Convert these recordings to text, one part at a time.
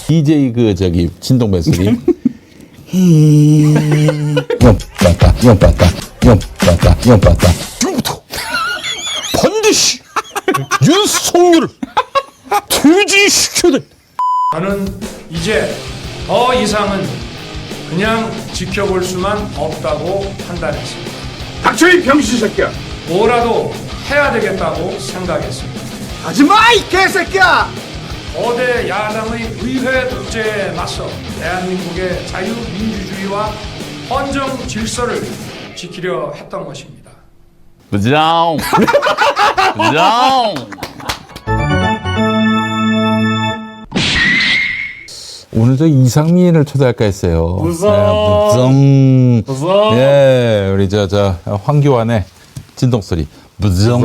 DJ 진동벨 소리. 지금부터 반드시 윤석열을 퇴진시켜야 돼. 저는 이제 더 이상은 그냥 지켜볼 수만 없다고 판단했습니다. 닥쳐 이 병신 새끼야. 뭐라도 해야 되겠다고 생각했습니다. 하지마 이 개새끼야. 거대 야당의 의회 독재에 맞서 대한민국의 자유민주주의와 헌정 질서를 지키려 했던 것입니다. 부정. 부정. 오늘 저 이상민을 초대할까 했어요. 부정. 부정. 예, 우리 황교안의 진동 소리. 부정.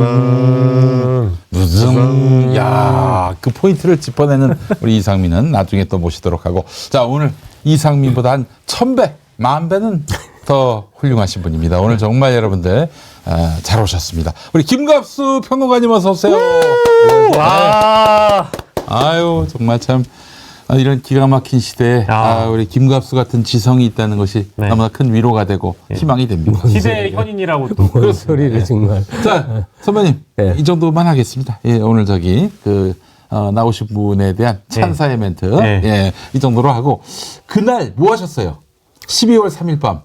부정. 야, 그 포인트를 짚어내는 우리 이상민은 나중에 또 모시도록 하고. 자, 오늘 이상민보다 한 1000배, 10,000배는 더 훌륭하신 분입니다. 오늘 정말 여러분들 잘 오셨습니다. 우리 김갑수 평론가님 어서 오세요. 와. 아유, 정말 참 이런 기가 막힌 시대에 우리 김갑수 같은 지성이 있다는 것이 네. 너무나 큰 위로가 되고 희망이 됩니다. 시대의 현인이라고 또. 뭔 소리를 정말. 자, 선배님, 네. 이 정도만 하겠습니다. 예, 오늘 나오신 분에 대한 찬사의 멘트, 네. 예, 이 정도로 하고 그날 뭐 하셨어요? 12월 3일 밤.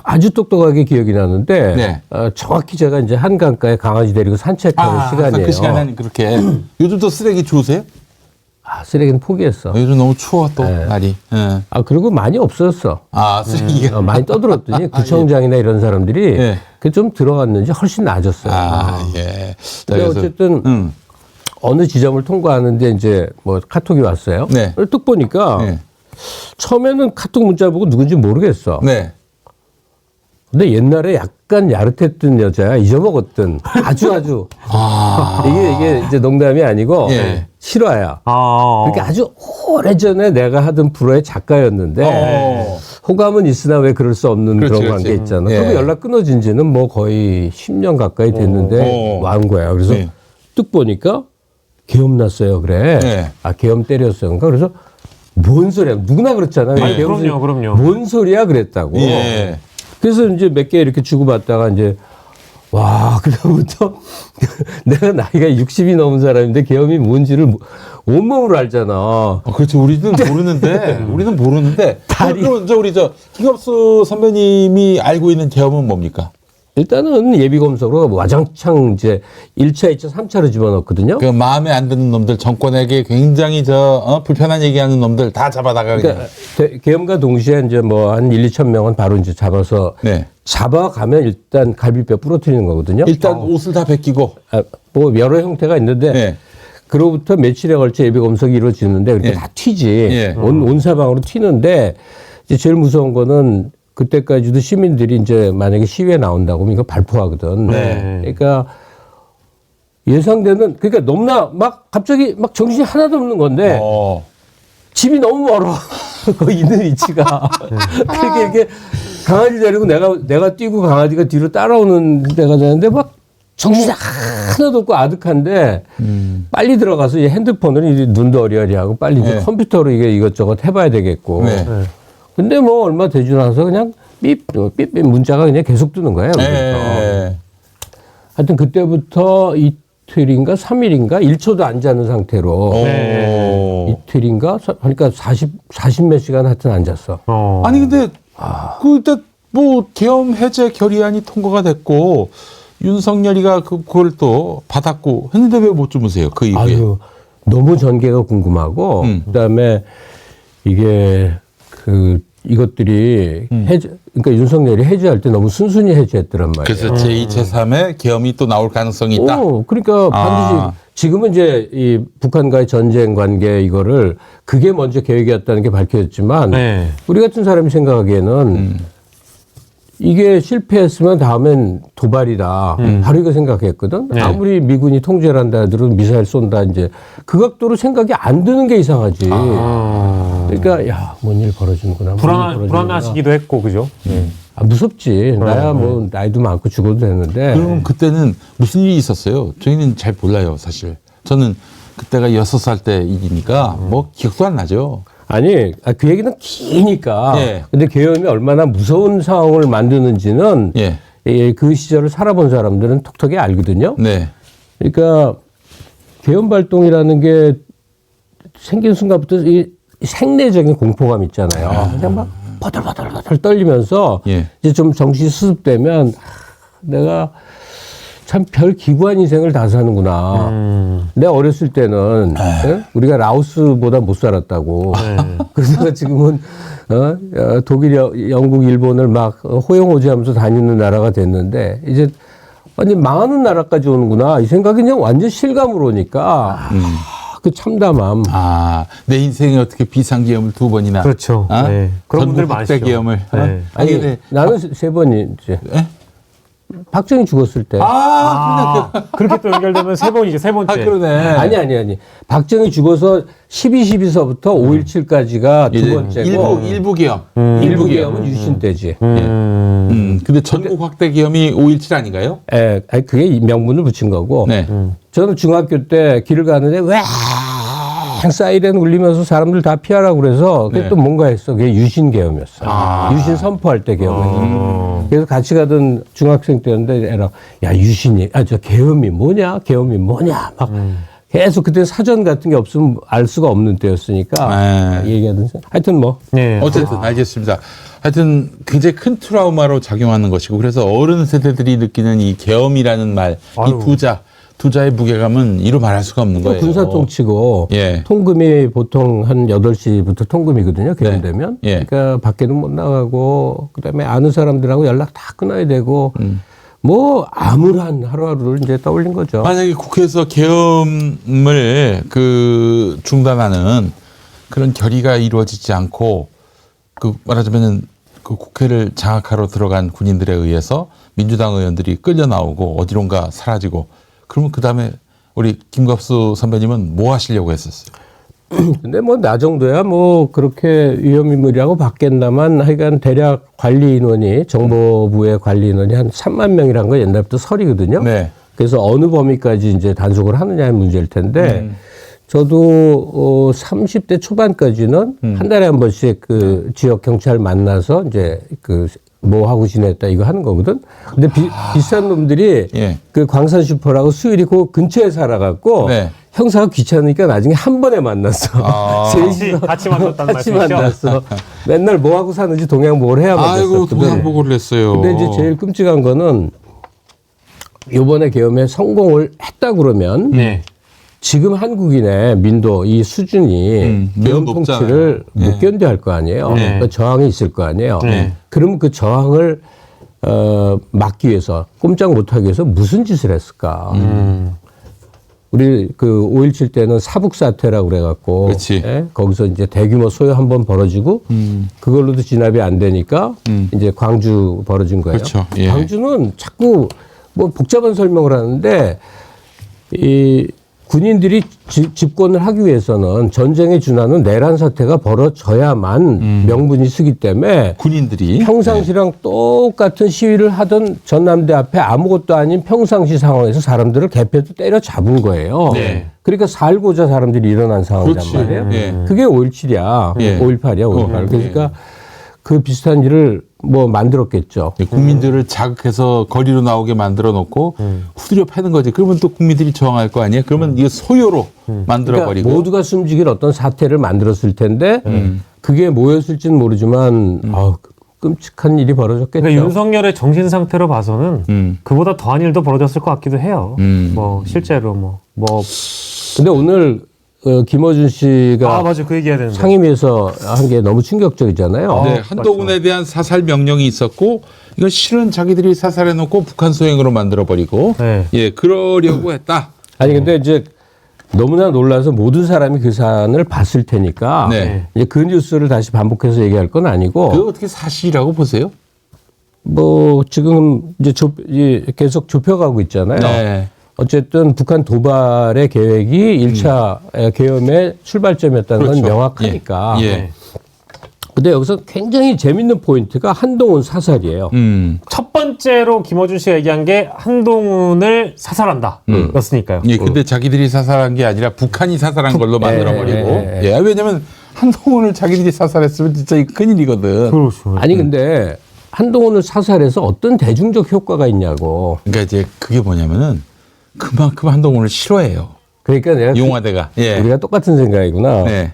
아주 똑똑하게 기억이 나는데 네. 정확히 제가 이제 한강가에 강아지 데리고 산책하는 시간이에요. 그 시간에는 그렇게. 요즘도 쓰레기 주우세요? 쓰레기는 포기했어. 요즘 너무 추워 또 네. 날이. 예. 그리고 많이 없어졌어. 쓰레기가 많이 떠들었더니 구청장이나 이런 사람들이 예. 그 좀 들어갔는지 훨씬 나아졌어요. 예. 자, 근데 그래서, 어쨌든 어느 지점을 통과하는데 이제 뭐 카톡이 왔어요. 네. 뚝 보니까 네. 처음에는 카톡 문자 보고 누군지 모르겠어. 네. 근데 옛날에 약간 야릇했던 여자야, 잊어먹었던 아주 이게 이제 농담이 아니고 예. 실화야. 그러니까 아주 오래전에 내가 하던 프로의 작가였는데 호감은 있으나 왜 그럴 수 없는 그렇지, 그런 그렇지. 관계 있잖아. 예. 그리고 연락 끊어진 지는 뭐 거의 10년 가까이 됐는데 와온 거야. 그래서 예. 뚝 보니까 계엄 났어요. 그래. 예. 계엄 때렸어요. 그래서 뭔 소리야. 누구나 그렇잖아. 아니, 계엄 소리. 그럼요. 뭔 소리야 그랬다고. 예. 그래서 이제 몇 개 이렇게 주고받다가 이제 그다음부터 내가 나이가 60이 넘은 사람인데 계엄이 뭔지를 온몸으로 알잖아. 그렇죠. 우리는 모르는데. 그럼 우리 김갑수 선배님이 알고 있는 계엄은 뭡니까? 일단은 예비검색으로 와장창 이제 1차, 2차, 3차로 집어넣거든요. 그 마음에 안 드는 놈들, 정권에게 굉장히 불편한 얘기하는 놈들 다 잡아다가 그러니까 계엄과 동시에 이제 뭐 한 1, 2천 명은 바로 이제 잡아서 네. 잡아가면 일단 갈비뼈 부러뜨리는 거거든요. 일단 옷을 다 벗기고. 뭐 여러 형태가 있는데 네. 그로부터 며칠에 걸쳐 예비검색이 이루어지는데 그렇게 예. 다 튀지. 예. 온 사방으로 튀는데 이제 제일 무서운 거는 그때까지도 시민들이 이제 만약에 시위에 나온다고 하면 이거 발포하거든. 네. 그러니까 예상되는, 그러니까 너무나 갑자기 정신이 하나도 없는 건데 집이 너무 멀어. 거기 있는 위치가. 그러니까 이렇게 강아지 데리고 내가 뛰고 강아지가 뒤로 따라오는 데가 되는데 정신이 하나도 없고 아득한데 빨리 들어가서 이 핸드폰으로 이제 눈도 어리어리하고 빨리 이제 네. 컴퓨터로 이게 이것저것 해봐야 되겠고. 네. 근데 뭐 얼마 되지 않아서 그냥 삐삐 문자가 그냥 계속 뜨는 거예요. 네. 하여튼 그때부터 이틀인가 3일인가 1초도 안 자는 상태로 이틀인가 그러니까 40몇 시간 하여튼 안 잤어. 아니 근데 그때 뭐 계엄 해제 결의안이 통과가 됐고 윤석열이가 그걸 또 받았고 했는데 왜 못 주무세요? 그 이후에. 너무 전개가 궁금하고 그다음에 이게 이것들이 그러니까 윤석열이 해제할 때 너무 순순히 해제했더란 말이에요. 그래서 제2, 제3의 계엄이 또 나올 가능성이 있다. 그러니까 반드시 지금은 이제 이 북한과의 전쟁 관계 이거를 그게 먼저 계획이었다는 게 밝혀졌지만 우리 같은 사람이 생각하기에는 이게 실패했으면 다음엔 도발이다. 바로 이거 생각했거든. 아무리 미군이 통제를 한다 하더라도 미사일 쏜다 이제 그 각도로 생각이 안 드는 게 이상하지. 그러니까 뭔 일 벌어지는구나. 불안하시기도 했고 그죠? 무섭지. 나야 뭐 나이도 많고 죽어도 되는데. 그럼 그때는 무슨 일이 있었어요? 저희는 잘 몰라요, 사실. 저는 그때가 6살 때 일이니까 뭐 기억도 안 나죠. 아니, 그 얘기는 기니까. 예. 근데 계엄이 얼마나 무서운 상황을 만드는지는 예. 그 시절을 살아본 사람들은 톡톡히 알거든요. 네. 그러니까 계엄 발동이라는 게 생긴 순간부터 이 생내적인 공포감 있잖아요. 그냥 막 버들버들 떨리면서 예. 이제 좀 정신이 수습되면 내가 참 별 기구한 인생을 다 사는구나. 내가 어렸을 때는 예? 우리가 라오스보다 못 살았다고. 그래서 지금은 독일, 영국, 일본을 막 호영호재하면서 다니는 나라가 됐는데 이제 완전 망하는 나라까지 오는구나. 이 생각이 그냥 완전 실감으로 오니까 그 참담함. 내 인생에 어떻게 비상계엄을 2번이나. 그렇죠. 네. 그런 분들 전국 확대 많으시죠. 계엄을. 네. 아니, 근데 나는 3번이지. 예? 박정희 죽었을 때. 그렇게 또 연결되면 3번이죠. 3번째. 그러네. 아니. 박정희 죽어서 12.12서부터 5.17까지가 두 번째고. 일부 계엄. 일부 계엄은 유신 때지. 근데 전국 확대 계엄이 5.17 아닌가요? 예, 아니, 그게 명분을 붙인 거고. 네. 저는 중학교 때 길을 가는데 왜 사이렌 울리면서 사람들 다 피하라고 그래서 그게 네. 또 뭔가 했어. 그게 유신 계엄이었어. 유신 선포할 때 계엄이었어. 그래서 같이 가던 중학생 때였는데 애랑 야 유신이 저 계엄이 뭐냐 막 계속 그때 사전 같은 게 없으면 알 수가 없는 때였으니까 얘기하던데 하여튼 뭐 네. 어쨌든 알겠습니다. 하여튼 굉장히 큰 트라우마로 작용하는 것이고 그래서 어른 세대들이 느끼는 이 계엄이라는 말, 이 두 자의 무게감은 이루 말할 수가 없는 거예요. 군사통치고 예. 통금이 보통 한 8시부터 통금이거든요. 계엄되면. 예. 그러니까 밖에는 못 나가고 그다음에 아는 사람들하고 연락 다 끊어야 되고 뭐 암울한 하루하루를 이제 떠올린 거죠. 만약에 국회에서 계엄을 중단하는 그런 결의가 이루어지지 않고 말하자면은 그 국회를 장악하러 들어간 군인들에 의해서 민주당 의원들이 끌려 나오고 어디론가 사라지고 그러면 그 다음에 우리 김갑수 선배님은 뭐 하시려고 했었어요? 근데 뭐 나 정도야 뭐 그렇게 위험인물이라고 받겠나만 하여간 대략 관리 인원이 정보부의 관리 인원이 한 3만 명이란 거 옛날부터 설이거든요. 네. 그래서 어느 범위까지 이제 단속을 하느냐의 문제일 텐데 저도 30대 초반까지는 한 달에 한 번씩 그 지역 경찰 만나서 이제 뭐 하고 지냈다 이거 하는 거거든. 근데 비슷한 놈들이 예. 그 광산 슈퍼라고 수일이 그 근처에 살아갖고 네. 형사가 귀찮으니까 나중에 한 번에 만났어. 셋이서 같이 만났다는 같이 말씀이시죠? 만났어. 맨날 뭐 하고 사는지 동양보고를 해야 만났었거든. 아이고 동양보고를 했어요. 근데 이제 제일 끔찍한 거는 이번에 계엄에 성공을 했다 그러면 네. 지금 한국인의 민도 이 수준이 매우 계엄 통치를 못 견뎌 할 거 아니에요. 그러니까 저항이 있을 거 아니에요. 그럼 그 저항을 막기 위해서 꼼짝 못 하기 위해서 무슨 짓을 했을까? 우리 그 5.17 때는 사북 사태라고 그래갖고 그렇지. 예? 거기서 이제 대규모 소요 한번 벌어지고 그걸로도 진압이 안 되니까 이제 광주 벌어진 거예요. 그렇죠. 예. 광주는 자꾸 뭐 복잡한 설명을 하는데 이 군인들이 집권을 하기 위해서는 전쟁에 준하는 내란 사태가 벌어져야만 명분이 쓰기 때문에 군인들이 평상시랑 똑같은 시위를 하던 전남대 앞에 아무것도 아닌 평상시 상황에서 사람들을 개패도 때려 잡은 거예요. 네. 그러니까 살고자 사람들이 일어난 상황이란 그렇지. 말이에요. 예. 그게 5.17이야. 예. 5.18이야. 5.18. 그러니까 그 비슷한 일을 뭐 만들었겠죠. 국민들을 자극해서 거리로 나오게 만들어 놓고 후드려 패는 거지. 그러면 또 국민들이 저항할 거 아니에요? 그러면 이거 소요로 만들어 버리고. 그러니까 모두가 숨지길 어떤 사태를 만들었을 텐데 그게 뭐였을지는 모르지만 끔찍한 일이 벌어졌겠죠. 그러니까 윤석열의 정신 상태로 봐서는 그보다 더한 일도 벌어졌을 것 같기도 해요. 뭐 실제로 근데 오늘 김어준 씨가 맞아 그 얘기해야 되는데 상임위에서 한 게 너무 충격적이잖아요. 네, 한동훈에 대한 사살 명령이 있었고 이건 실은 자기들이 사살해 놓고 북한 소행으로 만들어 버리고 네. 예 그러려고 했다. 아니 근데 이제 너무나 놀라서 모든 사람이 그 사안을 봤을 테니까 네. 이제 그 뉴스를 다시 반복해서 얘기할 건 아니고 그거 어떻게 사실이라고 보세요? 뭐 지금 이제 계속 좁혀가고 있잖아요. 네. 어쨌든 북한 도발의 계획이 1차 계엄의 출발점이었다는 그렇죠. 건 명확하니까. 예. 근데 여기서 굉장히 재밌는 포인트가 한동훈 사살이에요. 첫 번째로 김어준 씨가 얘기한 게 한동훈을 사살한다. 였으니까요. 예, 근데 자기들이 사살한 게 아니라 북한이 사살한 걸로 만들어버리고. 예, 왜냐면 한동훈을 자기들이 사살했으면 진짜 이거 큰일이거든. 그렇죠. 아니 근데 한동훈을 사살해서 어떤 대중적 효과가 있냐고. 그러니까 이제 그게 뭐냐면은 그만큼 한동훈을 싫어해요. 그러니까 내가 용화대가. 예. 우리가 똑같은 생각이구나. 네.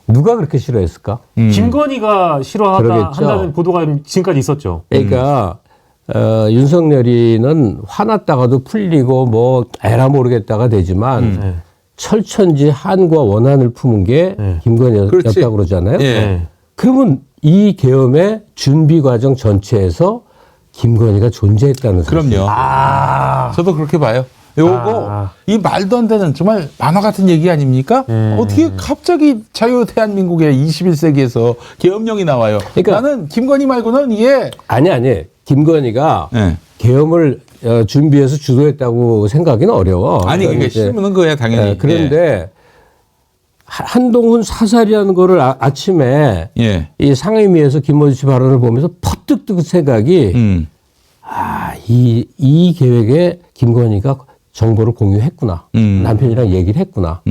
누가 그렇게 싫어했을까? 김건희가 싫어하다 그러겠죠. 한다는 보도가 지금까지 있었죠. 그러니까 윤석열이는 화났다가도 풀리고 뭐 에라 모르겠다가 되지만 철천지 한과 원한을 품은 게 김건희였다고 그러잖아요. 예. 그러면 이 계엄의 준비 과정 전체에서 김건희가 존재했다는 사실. 그럼요. 저도 그렇게 봐요. 요거 이 말도 안 되는 정말 만화 같은 얘기 아닙니까? 어떻게 갑자기 자유 대한민국의 21세기에서 계엄령이 나와요. 그러니까 나는 김건희 말고는 이게 아니 김건희가 네. 계엄을 준비해서 주도했다고 생각하기는 어려워. 아니 그게 이제, 싫으면 거야 당연히. 그런데 한동훈 사살이라는 거를 아침에 예. 이 상임위에서 김어준 씨 발언을 보면서 퍼뜩 든 생각이 이 계획에 김건희가 정보를 공유했구나. 남편이랑 얘기를 했구나.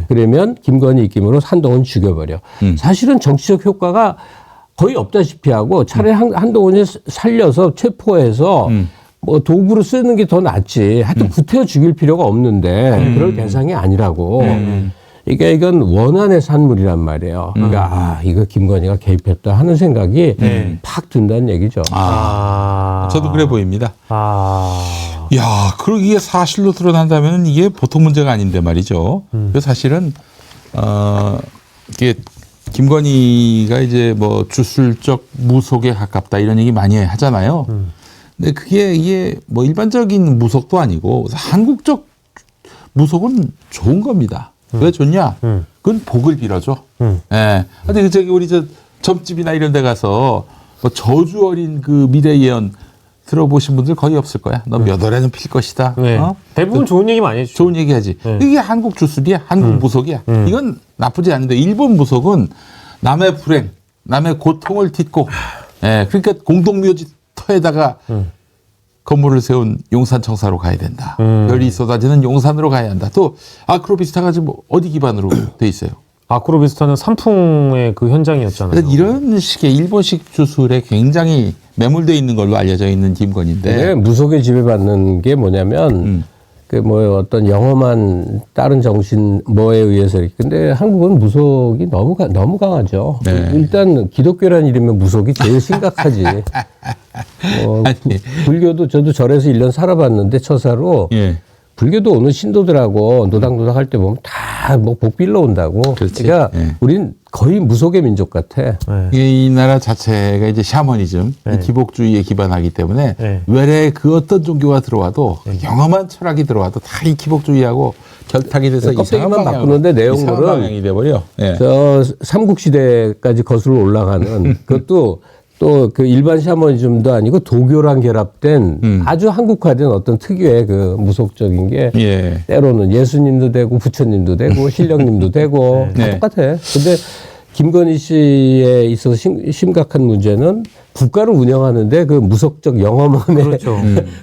그러면 김건희 입김으로 한동훈 죽여버려. 사실은 정치적 효과가 거의 없다시피 하고 차라리 한동훈이 살려서 체포해서 뭐 도구로 쓰는 게 더 낫지. 하여튼 구태여 죽일 필요가 없는데 그럴 대상이 아니라고. 그러니까 이건 원한의 산물이란 말이에요. 그러니까 이거 김건희가 개입했다 하는 생각이 팍 든다는 얘기죠. 저도 그래 보입니다. 아. 야, 그리고 이게 사실로 드러난다면 이게 보통 문제가 아닌데 말이죠. 그 사실은 이게 김건희가 이제 뭐 주술적 무속에 가깝다 이런 얘기 많이 하잖아요. 근데 그게 이게 뭐 일반적인 무속도 아니고 한국적 무속은 좋은 겁니다. 왜 좋냐? 그건 복을 빌어줘. 예. 근데 저기 우리 저 점집이나 이런 데 가서 뭐 저주 어린 그 미래 예언 들어보신 분들 거의 없을 거야. 너 몇 월에는 필 것이다. 네. 어? 대부분 좋은 얘기 많이 해주죠. 좋은 얘기 하지. 이게 한국 주술이야. 한국 무속이야. 이건 나쁘지 않은데 일본 무속은 남의 불행, 남의 고통을 딛고 예. 그러니까 공동묘지터에다가 건물을 세운 용산청사로 가야 된다. 별이 쏟아지는 용산으로 가야 한다. 또 아크로비스타가 지금 어디 기반으로 돼 있어요? 아크로비스타는 산풍의 그 현장이었잖아요. 그러니까 이런 식의 일본식 주술에 굉장히 매몰되어 있는 걸로 알려져 있는 김건희인데. 네, 무속에 지배받는 게 뭐냐면 그 뭐 어떤 영험한 다른 정신 뭐에 의해서 이렇게. 근데 한국은 무속이 너무 강하죠. 네. 일단 기독교란 이름의 무속이 제일 심각하지. 아니. 불교도 저도 절에서 1년 살아봤는데 처사로 예. 불교도 오는 신도들하고 노닥노닥 할 때 보면 다 뭐 복 빌러 온다고. 그렇지. 그러니까 예. 우린 거의 무속의 민족 같아. 이 나라 자체가 이제 샤머니즘, 이 기복주의에 기반하기 때문에 외래 그 어떤 종교가 들어와도 영험한 철학이 들어와도 다 이 기복주의하고 결탁이 돼서 이상한 껍데기만 방향으로, 바꾸는데 이상한 내용물은 방향이 돼버려. 예. 저 삼국시대까지 거슬러 올라가는 그것도 또 그 일반 샤머니즘도 아니고 도교랑 결합된 아주 한국화된 어떤 특유의 그 무속적인 게 예. 때로는 예수님도 되고 부처님도 되고 신령님도 되고 다 네. 똑같아. 근데 김건희 씨에 있어서 심각한 문제는 국가를 운영하는데 그 무속적 영험함의 그렇죠.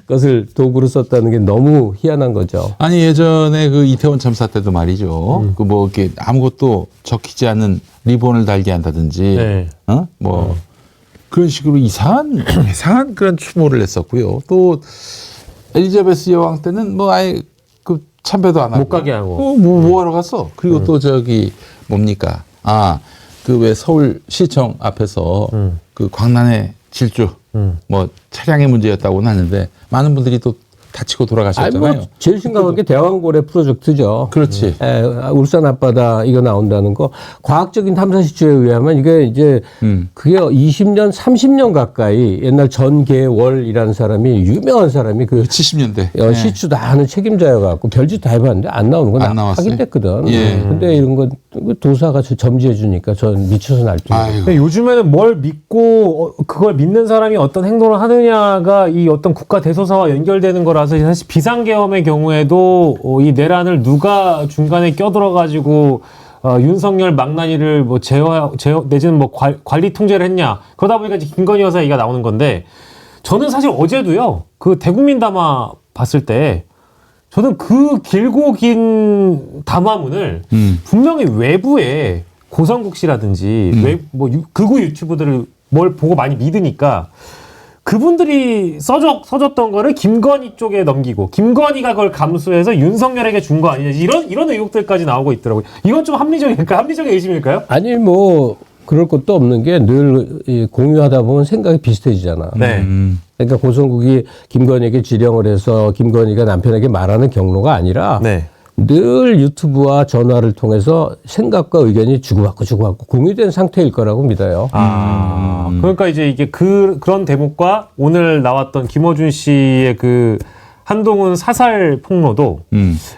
것을 도구로 썼다는 게 너무 희한한 거죠. 아니 예전에 그 이태원 참사 때도 말이죠. 그 뭐 이렇게 아무것도 적히지 않은 리본을 달게 한다든지, 네. 뭐 그런 식으로 이상한 그런 추모를 했었고요. 또 엘리자베스 여왕 때는 뭐 아예 그 참배도 안 하고 못 가게 하고. 뭐 하러 갔어? 그리고 또 저기 뭡니까? 그 왜 서울시청 앞에서 그 광란의 질주 뭐 차량의 문제였다고는 하는데 많은 분들이 또 다치고 돌아가셨잖아요. 뭐 제일 심각한 게 대왕고래 프로젝트죠. 그렇지. 울산 앞바다 이거 나온다는 거 과학적인 탐사 시추에 의하면 이게 이제 그게 20년, 30년 가까이 옛날 전계월이라는 사람이 유명한 사람이 그 70년대. 시추 다 하는 책임자여갖고 별짓 다 해봤는데 안 나오는 건 안 나왔어요. 확인됐거든. 예. 근데 이런 거 도사가 점지해주니까 전 미쳐서 날뛰는. 아이고. 근데 요즘에는 뭘 믿고 그걸 믿는 사람이 어떤 행동을 하느냐가 이 어떤 국가 대소사와 연결되는 거라서 사실 비상계엄의 경우에도 이 내란을 누가 중간에 껴들어가지고 윤석열 망나니를 뭐 제어 내지는 뭐 관리 통제를 했냐. 그러다 보니까 이제 김건희 여사 얘기가 나오는 건데 저는 사실 어제도요. 그 대국민 담화 봤을 때 저는 그 길고 긴 담화문을 분명히 외부에 고성국 씨라든지 극우 유튜버들을 뭘 보고 많이 믿으니까 그분들이 써줬던 거를 김건희 쪽에 넘기고 김건희가 그걸 감수해서 윤석열에게 준 거 아니냐 이런 의혹들까지 나오고 있더라고요. 이건 좀 합리적인 의심일까요? 아니 뭐 그럴 것도 없는 게 늘 공유하다 보면 생각이 비슷해지잖아. 네. 그러니까 고성국이 김건희에게 지령을 해서 김건희가 남편에게 말하는 경로가 아니라 네. 늘 유튜브와 전화를 통해서 생각과 의견이 주고받고 공유된 상태일 거라고 믿어요. 그러니까 이제 이게 그런 대목과 오늘 나왔던 김어준 씨의 그 한동훈 사살 폭로도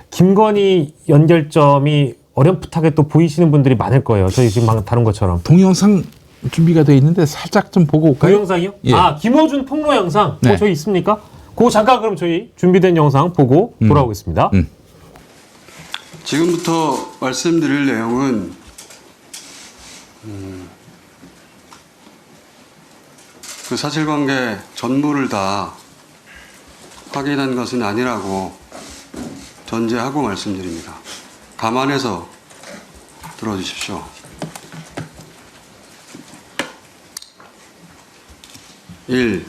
김건희 연결점이 어렴풋하게 또 보이시는 분들이 많을 거예요. 저희 지금 방금 다룬 것처럼. 동영상 준비가 돼 있는데 살짝 좀 보고 올까요? 동영상이요? 예. 김어준 폭로 영상. 네. 그거 저희 있습니까? 그거 잠깐 그럼 저희 준비된 영상 보고 돌아오겠습니다. 지금부터 말씀드릴 내용은 그 사실관계 전부를 다 확인한 것은 아니라고 전제하고 말씀드립니다. 감안해서 들어주십시오. 1.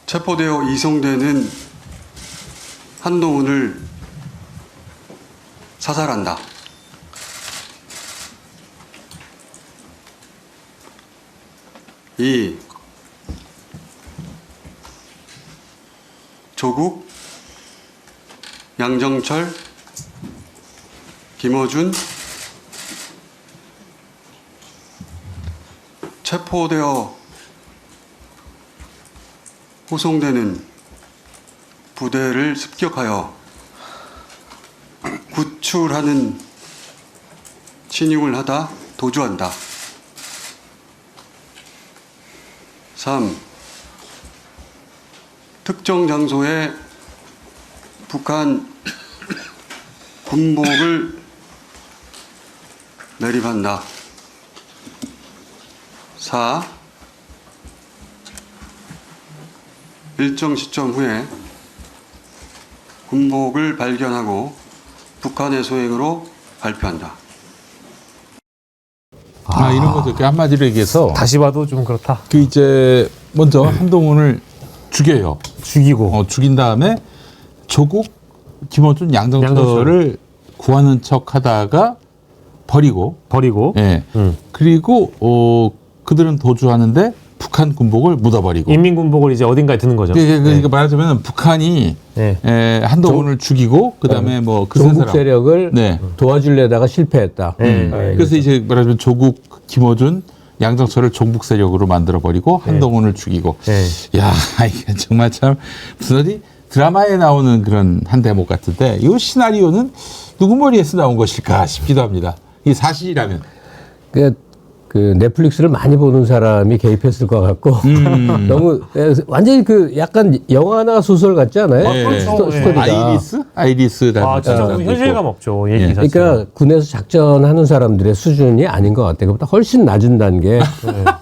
체포되어 이송되는 한동훈을 사살한다. 2. 조국, 양정철, 김어준 체포되어 호송되는 부대를 습격하여 구출하는 침입을 하다 도주한다. 3. 특정 장소에 북한 군복을 매립한다. 4. 일정 시점 후에 군복을 발견하고 북한의 소행으로 발표한다. 이런 거죠. 그 한마디로 얘기해서 다시 봐도 좀 그렇다. 그 이제 먼저 한동훈을 죽여요. 죽이고. 죽인 다음에 조국, 김어준, 양정철을 구하는 척하다가 버리고. 예. 그리고 그들은 도주하는데 북한 군복을 묻어버리고. 인민군복을 이제 어딘가에 드는 거죠. 그러니까 말하자면 북한이 한동훈을 죽이고 그다음에 뭐 그 종북 세력을 네. 도와주려다가 실패했다. 그래서 이제 말하자면 조국, 김어준, 양정철을 종북 세력으로 만들어 버리고 한동훈을 죽이고. 야, 이게 정말 참 무슨 어디 드라마에 나오는 그런 한 대목 같은데 이 시나리오는 누구 머리에서 나온 것일까 싶기도 합니다. 이 사실이라면. 그 넷플릭스를 많이 보는 사람이 개입했을 것 같고 너무 완전히 그 약간 영화나 소설 같지 않아요? 스토리가. 아이리스 진짜 현실감 없죠. 얘기 자체가. 그러니까 군에서 작전하는 사람들의 수준이 아닌 것 같아요. 그보다 훨씬 낮은 단계.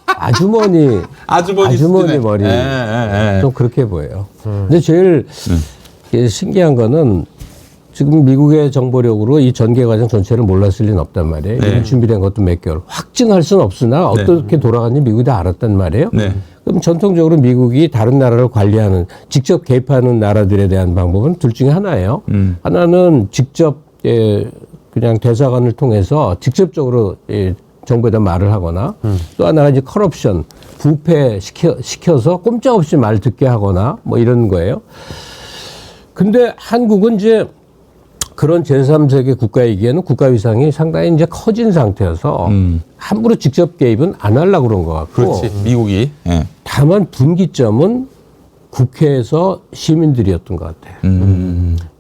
아주머니 머리 좀 그렇게 보여요. 근데 제일 신기한 거는 지금 미국의 정보력으로 이 전개 과정 전체를 몰랐을 리는 없단 말이에요. 이미 준비된 것도 몇 개월. 확증할 수는 없으나 어떻게 돌아갔는지 미국이 다 알았단 말이에요. 그럼 전통적으로 미국이 다른 나라를 관리하는, 직접 개입하는 나라들에 대한 방법은 둘 중에 하나예요. 하나는 직접 그냥 대사관을 통해서 직접적으로 정부에다 말을 하거나 또 하나가 이제 커럽션, 부패 시켜서 꼼짝없이 말 듣게 하거나 뭐 이런 거예요. 근데 한국은 이제 그런 제3세계 국가이기에는 국가 위상이 상당히 이제 커진 상태여서 함부로 직접 개입은 안 하려고 그런 것 같고. 그렇지. 미국이. 다만 분기점은 국회에서 시민들이었던 것 같아요.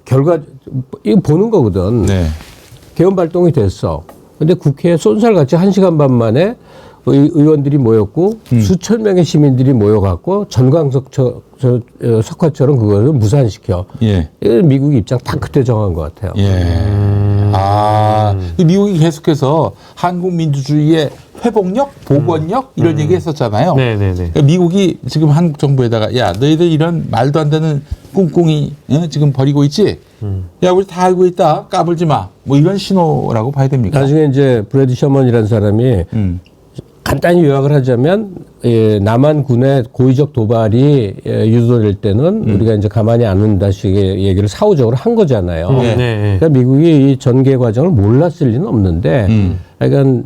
결과, 이거 보는 거거든. 개헌 발동이 됐어. 근데 국회에 쏜살같이 1시간 반 만에 의원들이 모였고 수천 명의 시민들이 모여갖고 전광석 석화처럼 그거를 무산시켜. 미국 입장 딱 그때 정한 것 같아요. 이 미국이 계속해서 한국 민주주의의 회복력, 복원력 이런 얘기 했었잖아요. 네네네. 그러니까 미국이 지금 한국 정부에다가 야 너희들 이런 말도 안 되는 꿍꿍이 지금 버리고 있지? 야 우리 다 알고 있다. 까불지 마. 뭐 이런 신호라고 봐야 됩니까? 나중에 이제 브래드 셔먼이라는 사람이 간단히 요약을 하자면 남한군의 고의적 도발이 유도될 때는 우리가 이제 가만히 안 온다식의 얘기를 사후적으로 한 거잖아요. 그러니까 미국이 이 전개 과정을 몰랐을 리는 없는데 그러니까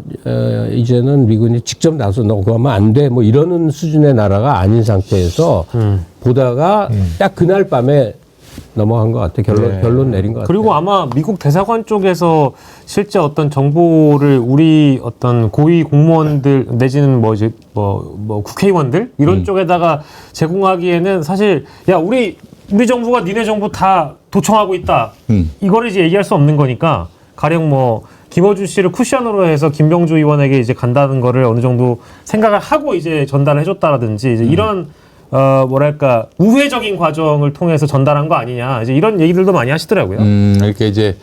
이제는 미군이 직접 나서 너 그거 하면 안 돼 뭐 이러는 수준의 나라가 아닌 상태에서 보다가 딱 그날 밤에 넘어간 것 같아. 결론 내린 것 같아. 그리고 아마 미국 대사관 쪽에서 실제 어떤 정보를 우리 어떤 고위 공무원들 내지는 뭐 국회의원들 이런 쪽에다가 제공하기에는 사실 야 우리 정부가 니네 정부 다 도청하고 있다. 이거를 이제 얘기할 수 없는 거니까 가령 뭐 김어준 씨를 쿠션으로 해서 김병주 의원에게 이제 간다는 거를 어느 정도 생각을 하고 이제 전달을 해줬다라든지 이제 이런 뭐랄까 우회적인 과정을 통해서 전달한 거 아니냐 이제 이런 얘기들도 많이 하시더라고요. 이렇게 이제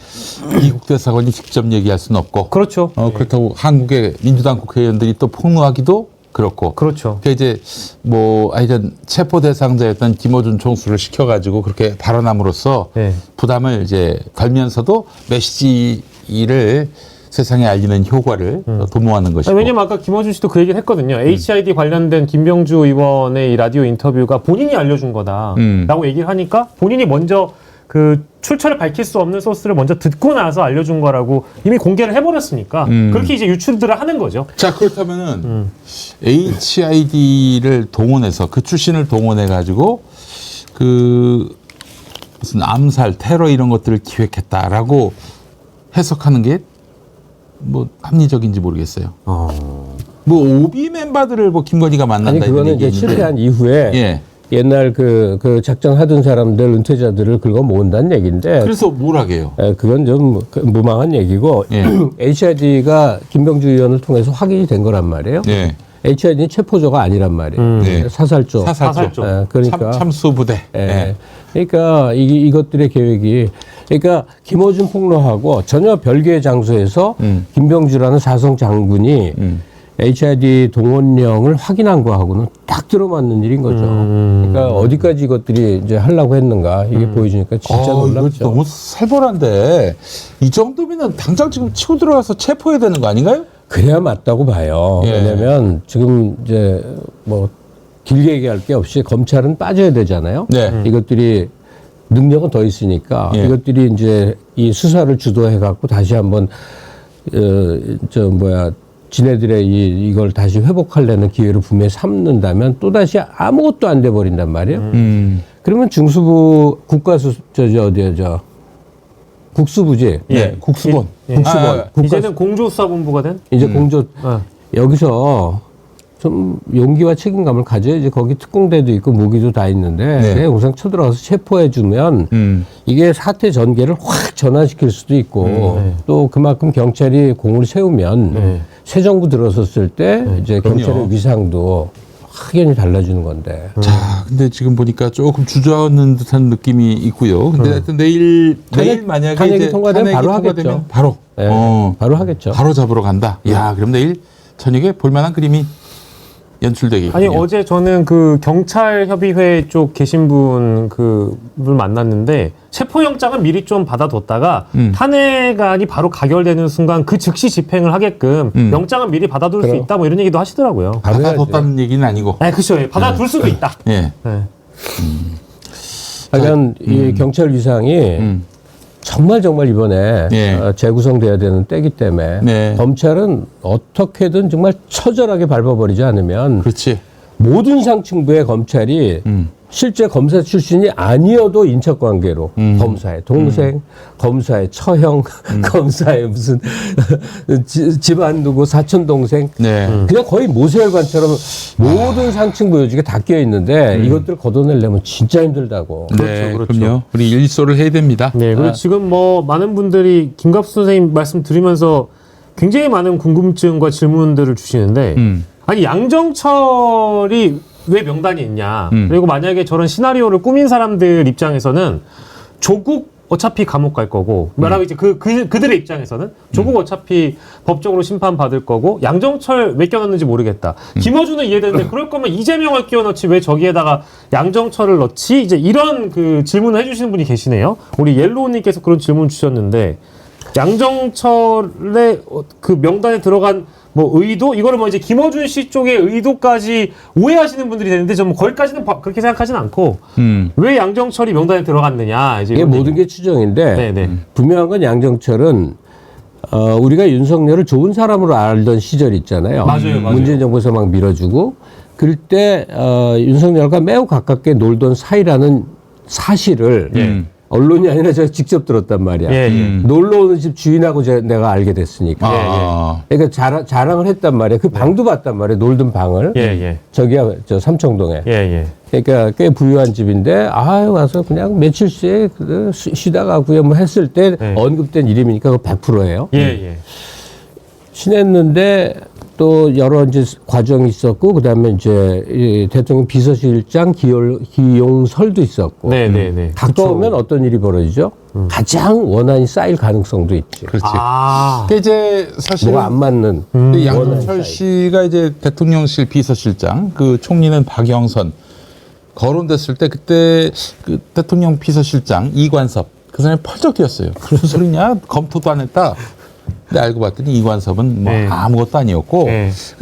미국 대사관이 직접 얘기할 수는 없고, 그렇죠. 그렇다고 한국의 민주당 국회의원들이 또 폭로하기도 그렇고, 그렇죠. 그러니까 이제 뭐 하여튼 체포 대상자였던 김어준 총수를 시켜가지고 그렇게 발언함으로써 부담을 이제 덜면서도 메시지를 세상에 알리는 효과를 도모하는 것이고. 왜냐면 아까 김어준 씨도 그 얘기를 했거든요. HID 관련된 김병주 의원의 이 라디오 인터뷰가 본인이 알려준 거다라고 얘기를 하니까 본인이 먼저 그 출처를 밝힐 수 없는 소스를 먼저 듣고 나서 알려준 거라고 이미 공개를 해버렸으니까 그렇게 이제 유출들을 하는 거죠. 자, 그렇다면은 HID를 동원해서 그 출신을 동원해가지고 그 무슨 암살, 테러 이런 것들을 기획했다라고 해석하는 게 뭐 합리적인지 모르겠어요. 뭐 오비 멤버들을 뭐 김건희가 만난다 아니 그거는 이런 이제 얘기했는데. 실패한 이후에 예. 옛날 그 작전 하던 사람들 은퇴자들을 긁어 모은다는 얘기인데 그래서 뭘 하게요? 그건 좀 무망한 얘기고 HID가 김병주 의원을 통해서 확인이 된 거란 말이에요. 네. HID는 체포조가 아니란 말이에요. 네. 사살조. 사살조. 그러니까 참수부대. 그러니까 이것들의 계획이 그러니까 김어준 폭로하고 전혀 별개의 장소에서 김병주라는 사성 장군이 HID 동원령을 확인한 거하고는 딱 들어맞는 일인 거죠. 그러니까 어디까지 이것들이 이제 하려고 했는가 이게 보여주니까 진짜 놀랍죠. 이거 너무 살벌한데 이 정도면은 당장 지금 치고 들어가서 체포해야 되는 거 아닌가요? 그래야 맞다고 봐요. 예. 왜냐면 지금 이제 뭐 길게 얘기할 게 없이 검찰은 빠져야 되잖아요. 네. 이것들이 능력은 더 있으니까 이것들이 이제 이 수사를 주도해 갖고 다시 한번 지네들의 이걸 다시 회복하려는 기회를 분명히 삼는다면 또 다시 아무것도 안 돼 버린단 말이에요. 그러면 중수부 국수부지. 네. 국수본. 국수본. 이제는 공조수사본부가 된? 이제 여기서 좀 용기와 책임감을 가져야지. 거기 특공대도 있고 무기도 다 있는데 그냥 우선 쳐들어가서 체포해주면 이게 사태 전개를 확 전환시킬 수도 있고 또 그만큼 경찰이 공을 세우면 새 정부 들어섰을 때 이제 그럼요. 경찰의 위상도 확연히 달라지는 건데. 자, 근데 지금 보니까 조금 주저하는 듯한 느낌이 있고요. 근데 하여튼 내일 만약에 탄핵이 이제 통과되면 바로 통과되면 하겠죠. 바로 바로 하겠죠. 바로 잡으러 간다. 야, 그럼 내일 저녁에 볼만한 그림이 연출되겠군요. 아니 어제 저는 그 경찰협의회 쪽 계신 분을 만났는데 체포영장은 미리 좀 받아뒀다가 탄핵안이 바로 가결되는 순간 그 즉시 집행을 하게끔 영장은 미리 받아둘 수 있다 뭐 이런 얘기도 하시더라고요. 받아뒀다는 얘기는 아니고. 네, 그렇죠. 받아둘 수도 있다. 예. 네. 하여간 이 경찰 위상이 정말 이번에 재구성돼야 되는 때이기 때문에 검찰은 어떻게든 정말 처절하게 밟아버리지 않으면 그렇지. 모든 상층부의 검찰이 실제 검사 출신이 아니어도 인척관계로 검사의 동생, 검사의 처형, 검사의 무슨 집안 누구 사촌 동생 그냥 거의 모세혈관처럼 모든 상층부 요직에 다 끼어 있는데 이것들을 걷어내려면 진짜 힘들다고. 그렇죠. 그럼요. 우리 일소를 해야 됩니다. 네, 그리고 지금 뭐 많은 분들이 김갑수 선생님 말씀 들으면서 굉장히 많은 궁금증과 질문들을 주시는데 아니 양정철이 왜 명단이 있냐. 그리고 만약에 저런 시나리오를 꾸민 사람들 입장에서는 조국 어차피 감옥 갈 거고, 말하면 이제 그들의 입장에서는 조국 어차피 법적으로 심판 받을 거고, 양정철 왜 껴넣는지 모르겠다. 김어준은 이해되는데 그럴 거면 이재명을 끼워 넣지 왜 저기에다가 양정철을 넣지? 이제 이런 그 질문을 해주시는 분이 계시네요. 우리 옐로우님께서 그런 질문 주셨는데, 양정철의 그 명단에 들어간 뭐 의도? 이거를 뭐 이제 김어준 씨 쪽의 의도까지 오해하시는 분들이 되는데 좀 거기까지는 그렇게 생각하지는 않고 왜 양정철이 명단에 들어갔느냐 이제 이게 모든 게 추정인데 네네. 분명한 건 양정철은 우리가 윤석열을 좋은 사람으로 알던 시절 있잖아요. 맞아요. 문재인 정부에서 막 밀어주고 그럴 때 윤석열과 매우 가깝게 놀던 사이라는 사실을 언론이 아니라 제가 직접 들었단 말이야. 놀러 오는 집 주인하고 내가 알게 됐으니까. 그러니까 자랑을 했단 말이야. 그 방도 봤단 말이야. 놀던 방을. 저기야 저 삼청동에. 그러니까 꽤 부유한 집인데 와서 그냥 며칠씩 쉬다 가고요 뭐 했을 때 언급된 이름이니까 그거 100%예요. 친했는데 또 여러 이제 과정이 있었고 그다음에 이제 이 대통령 비서실장 기용설도 있었고 가까우면 어떤 일이 벌어지죠? 가장 원한이 쌓일 가능성도 있지. 그렇지. 그 이제 사실 뭐가 안 맞는 양정철 씨가 이제 대통령실 비서실장, 그 총리는 박영선 거론됐을 때 그때 그 대통령 비서실장 이관섭 그 사람이 펄쩍 뛰었어요. 무슨 소리냐? 검토도 안 했다. 근데 알고 봤더니 이관섭은 뭐 아무것도 아니었고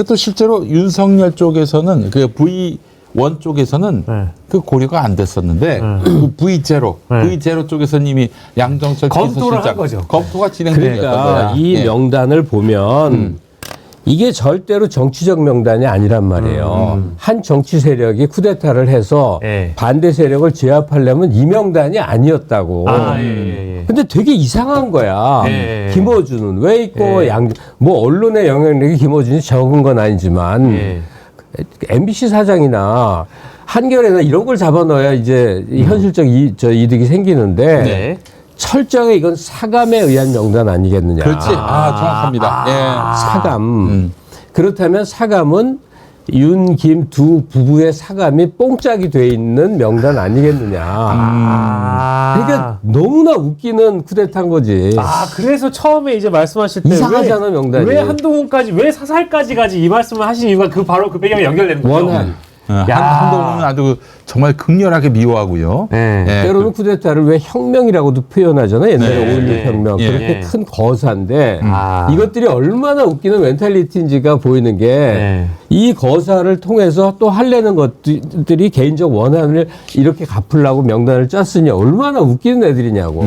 또 실제로 윤석열 쪽에서는 그 V1 쪽에서는 그 고려가 안 됐었는데 그 V0 쪽에서는 이미 양정철 검토를 비서실장 한 거죠. 검토가 진행되었던 그러니까 거야. 이 명단을 보면 이게 절대로 정치적 명단이 아니란 말이에요. 한 정치 세력이 쿠데타를 해서 반대 세력을 제압하려면 이 명단이 아니었다고. 근데 되게 이상한 거야. 김어준은 왜 있고 뭐 언론의 영향력이 김어준이 적은 건 아니지만 MBC 사장이나 한겨레나 이런 걸 잡아넣어야 이제 현실적 이득이 생기는데 철저하게 이건 사감에 의한 명단 아니겠느냐. 그렇지. 정확합니다. 사감. 그렇다면 사감은 윤, 김 두 부부의 사감이 뽕짝이 돼 있는 명단 아니겠느냐. 그러니까 너무나 웃기는 쿠데타인 거지. 그래서 처음에 이제 말씀하실 때 이상하잖아, 명단이. 왜 한동훈까지 왜 사살까지 가지 이 말씀을 하신 이유가 바로 그 배경에 연결되는 거죠. 원한. 한동훈은 아주 정말 극렬하게 미워하고요. 때로는 쿠데타를 왜 혁명이라고 표현하잖아요. 옛날에 5.16 혁명. 그렇게 큰 거사인데 이것들이 얼마나 웃기는 멘탈리티인지가 보이는 게 이 거사를 통해서 또 하려는 것들이 개인적 원한을 이렇게 갚으려고 명단을 짰으니 얼마나 웃기는 애들이냐고.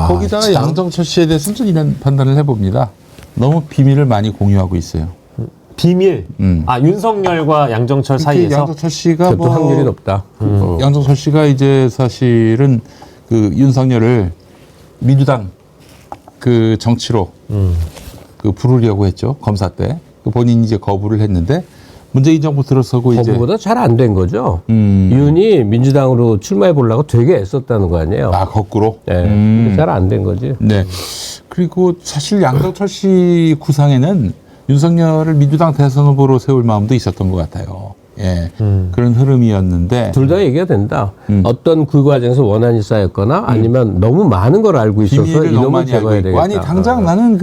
거기다가 양정철 씨에 대해서는 좀 이런 판단을 해봅니다. 너무 비밀을 많이 공유하고 있어요. 비밀. 윤석열과 양정철 사이에서. 양정철 씨가 그것도 확률이 높다. 양정철 씨가 이제 사실은 그 윤석열을 민주당 그 정치로 그 부르려고 했죠. 검사 때. 본인이 이제 거부를 했는데 문재인 정부 들어서고 이제 거부보다 잘 안 된 거죠. 윤이 민주당으로 출마해 보려고 되게 애썼다는 거 아니에요. 거꾸로. 잘 안 된 거지. 네. 그리고 사실 양정철 씨 구상에는 윤석열을 민주당 대선 후보로 세울 마음도 있었던 것 같아요. 그런 흐름이었는데 둘 다 얘기가 된다. 어떤 그 과정에서 원한이 쌓였거나 아니면 너무 많은 걸 알고 있어서 비밀을 너무 이놈을 많이 알고 제거해야 있고. 되겠다. 아니 당장 나는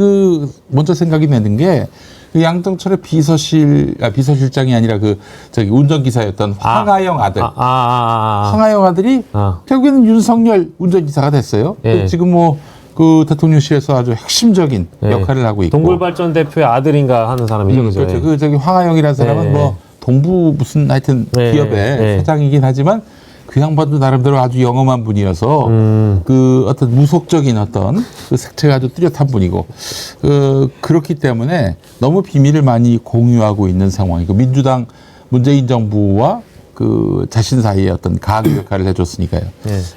먼저 생각이 나는 게 그 양정철의 비서실장이 아니라 운전기사였던 황하영 아들. 황하영 아들이 결국에는 윤석열 운전기사가 됐어요. 지금 그 대통령실에서 아주 핵심적인 역할을 하고 있고. 동굴발전 대표의 아들인가 하는 사람이죠. 그죠? 그렇죠. 황하영이라는 사람은 동부 무슨 하여튼 기업의 사장이긴 하지만 그 양반도 나름대로 아주 영험한 분이어서 그 어떤 무속적인 어떤 그 색채가 아주 뚜렷한 분이고 그렇기 때문에 너무 비밀을 많이 공유하고 있는 상황이고 민주당 문재인 정부와 그 자신 사이에 어떤 가교 역할을 해줬으니까요.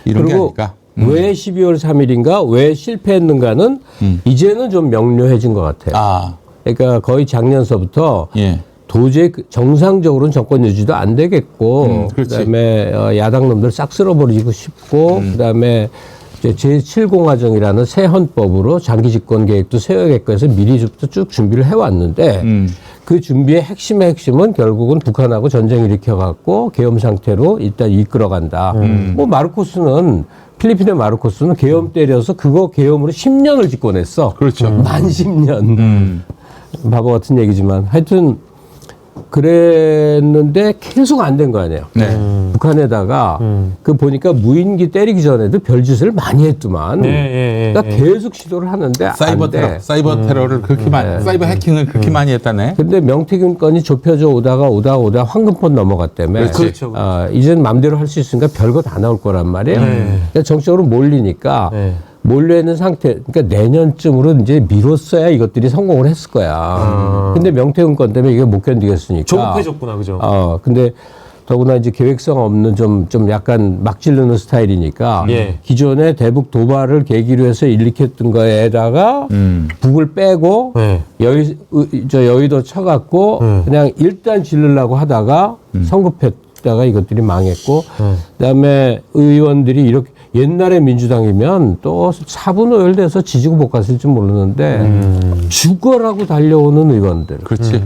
이런 게 아닐까. 왜 12월 3일인가 왜 실패했는가는 이제는 좀 명료해진 것 같아요. 그러니까 거의 작년서부터 도저히 정상적으로는 정권 유지도 안 되겠고 그다음에 야당 놈들 싹 쓸어버리고 싶고 그다음에 제7공화정이라는 새 헌법으로 장기 집권 계획도 세워야겠고 해서 미리부터 쭉 준비를 해왔는데 그 준비의 핵심의 핵심은 결국은 북한하고 전쟁을 일으켜갖고 계엄 상태로 일단 이끌어간다. 뭐 마르코스는 필리핀의 마르코스는 계엄 때려서 그거 계엄으로 10년을 집권했어. 그렇죠. 만 10년. 바보 같은 얘기지만 하여튼 그랬는데 계속 안 된 거 아니에요. 네. 북한에다가 그 보니까 무인기 때리기 전에도 별짓을 많이 했더만. 그러니까 계속 시도를 하는데 사이버 안 돼. 테러, 사이버 테러를 그렇게 많이, 사이버 해킹을 그렇게 많이 했다네. 근데 명태균 건이 좁혀져 오다가 황금폰 넘어갔다며. 그렇지. 이젠 맘대로 할 수 있으니까 별거 다 나올 거란 말이에요. 그러니까 정치적으로 몰리니까 몰려 있는 상태. 그러니까 내년쯤으로 이제 미뤘어야 이것들이 성공을 했을 거야. 근데 명태균 건 때문에 이게 못 견디겠으니까. 조급해졌구나, 그죠? 근데 더구나 이제 계획성 없는 좀 약간 막 지르는 스타일이니까 기존에 대북 도발을 계기로 해서 일으켰던 거에다가 북을 빼고 여의도 쳐갖고 그냥 일단 지르려고 하다가 성급했다가 이것들이 망했고 그다음에 의원들이 이렇게 옛날에 민주당이면 또 사분오열돼서 지지고 볶았을지 모르는데 죽어라고 달려오는 의원들. 그렇지.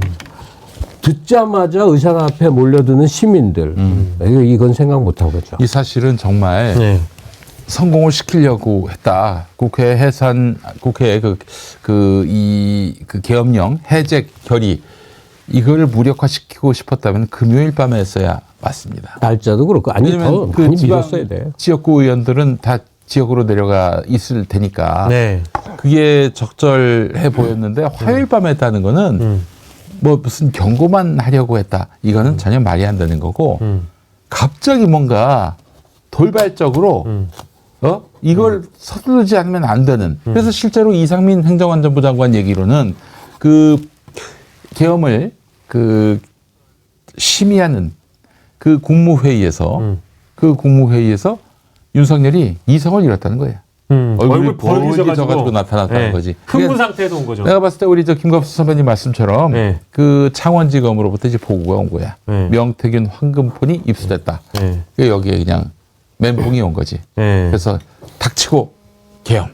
듣자마자 의상 앞에 몰려드는 시민들. 이건 생각 못한 거죠. 이 사실은 정말 성공을 시키려고 했다. 국회 국회의 그 계엄령 해제 결의 이걸 무력화시키고 싶었다면 금요일 밤에 했어야 맞습니다. 날짜도 그렇고 아니 더 왜냐면 많이 미뤘어야 돼. 지역구 의원들은 다 지역으로 내려가 있을 테니까 그게 적절해 보였는데 화요일 밤에 했다는 거는 뭐 무슨 경고만 하려고 했다. 이거는 전혀 말이 안 되는 거고 갑자기 뭔가 돌발적으로 이걸 서두르지 않으면 안 되는. 그래서 실제로 이상민 행정안전부 장관 얘기로는 그 계엄을 그 심의하는 그 국무회의에서 윤석열이 이성을 잃었다는 거예요. 얼굴이 벌개져가지고 나타났다는 거지. 흥분 상태에서 온 거죠. 내가 봤을 때 우리 김갑수 선배님 말씀처럼 그 창원지검으로부터 이제 보고가 온 거야. 명태균 황금폰이 입수됐다. 여기에 그냥 멘붕이 온 거지. 그래서 닥치고 계엄.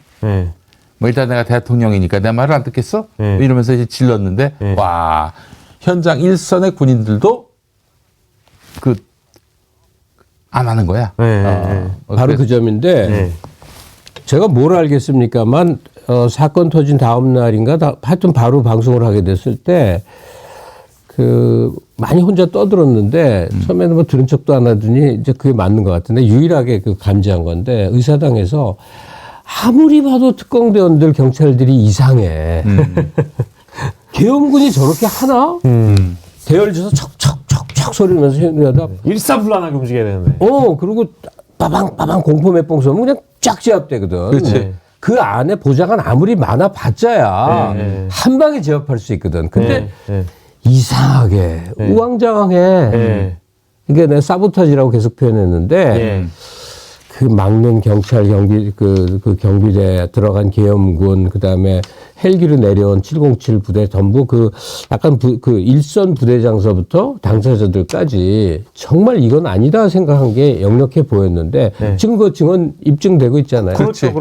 뭐 일단 내가 대통령이니까 내 말을 안 듣겠어? 이러면서 이제 질렀는데 와 현장 일선의 군인들도 안 하는 거야. 바로 그 점인데 제가 뭘 알겠습니까만 사건 터진 다음 날인가 하여튼 바로 방송을 하게 됐을 때 많이 혼자 떠들었는데 처음에는 뭐 들은 척도 안 하더니 이제 그게 맞는 것 같은데 유일하게 감지한 건데 의사당에서 아무리 봐도 특공대원들 경찰들이 이상해. 계엄군이 저렇게 하나? 대열져서 척척척척 소리 나면서 행동하다 일사불란하게 움직여야 되는데. 그리고 빠방 공포 몇 봉 쏘면 그냥 쫙 제압되거든. 그렇지. 그 안에 보좌관 아무리 많아 봤자야 한 방에 제압할 수 있거든. 근데 이상하게 우왕좌왕해. 이게 내가 사보타지라고 계속 표현했는데 그 막는 경찰 그 경비대 들어간 계엄군 그다음에 헬기로 내려온 707 부대 전부 약간 일선 부대장서부터 당사자들까지 정말 이건 아니다 생각한 게 역력해 보였는데 지금 그 증언 입증되고 있잖아요. 그렇죠.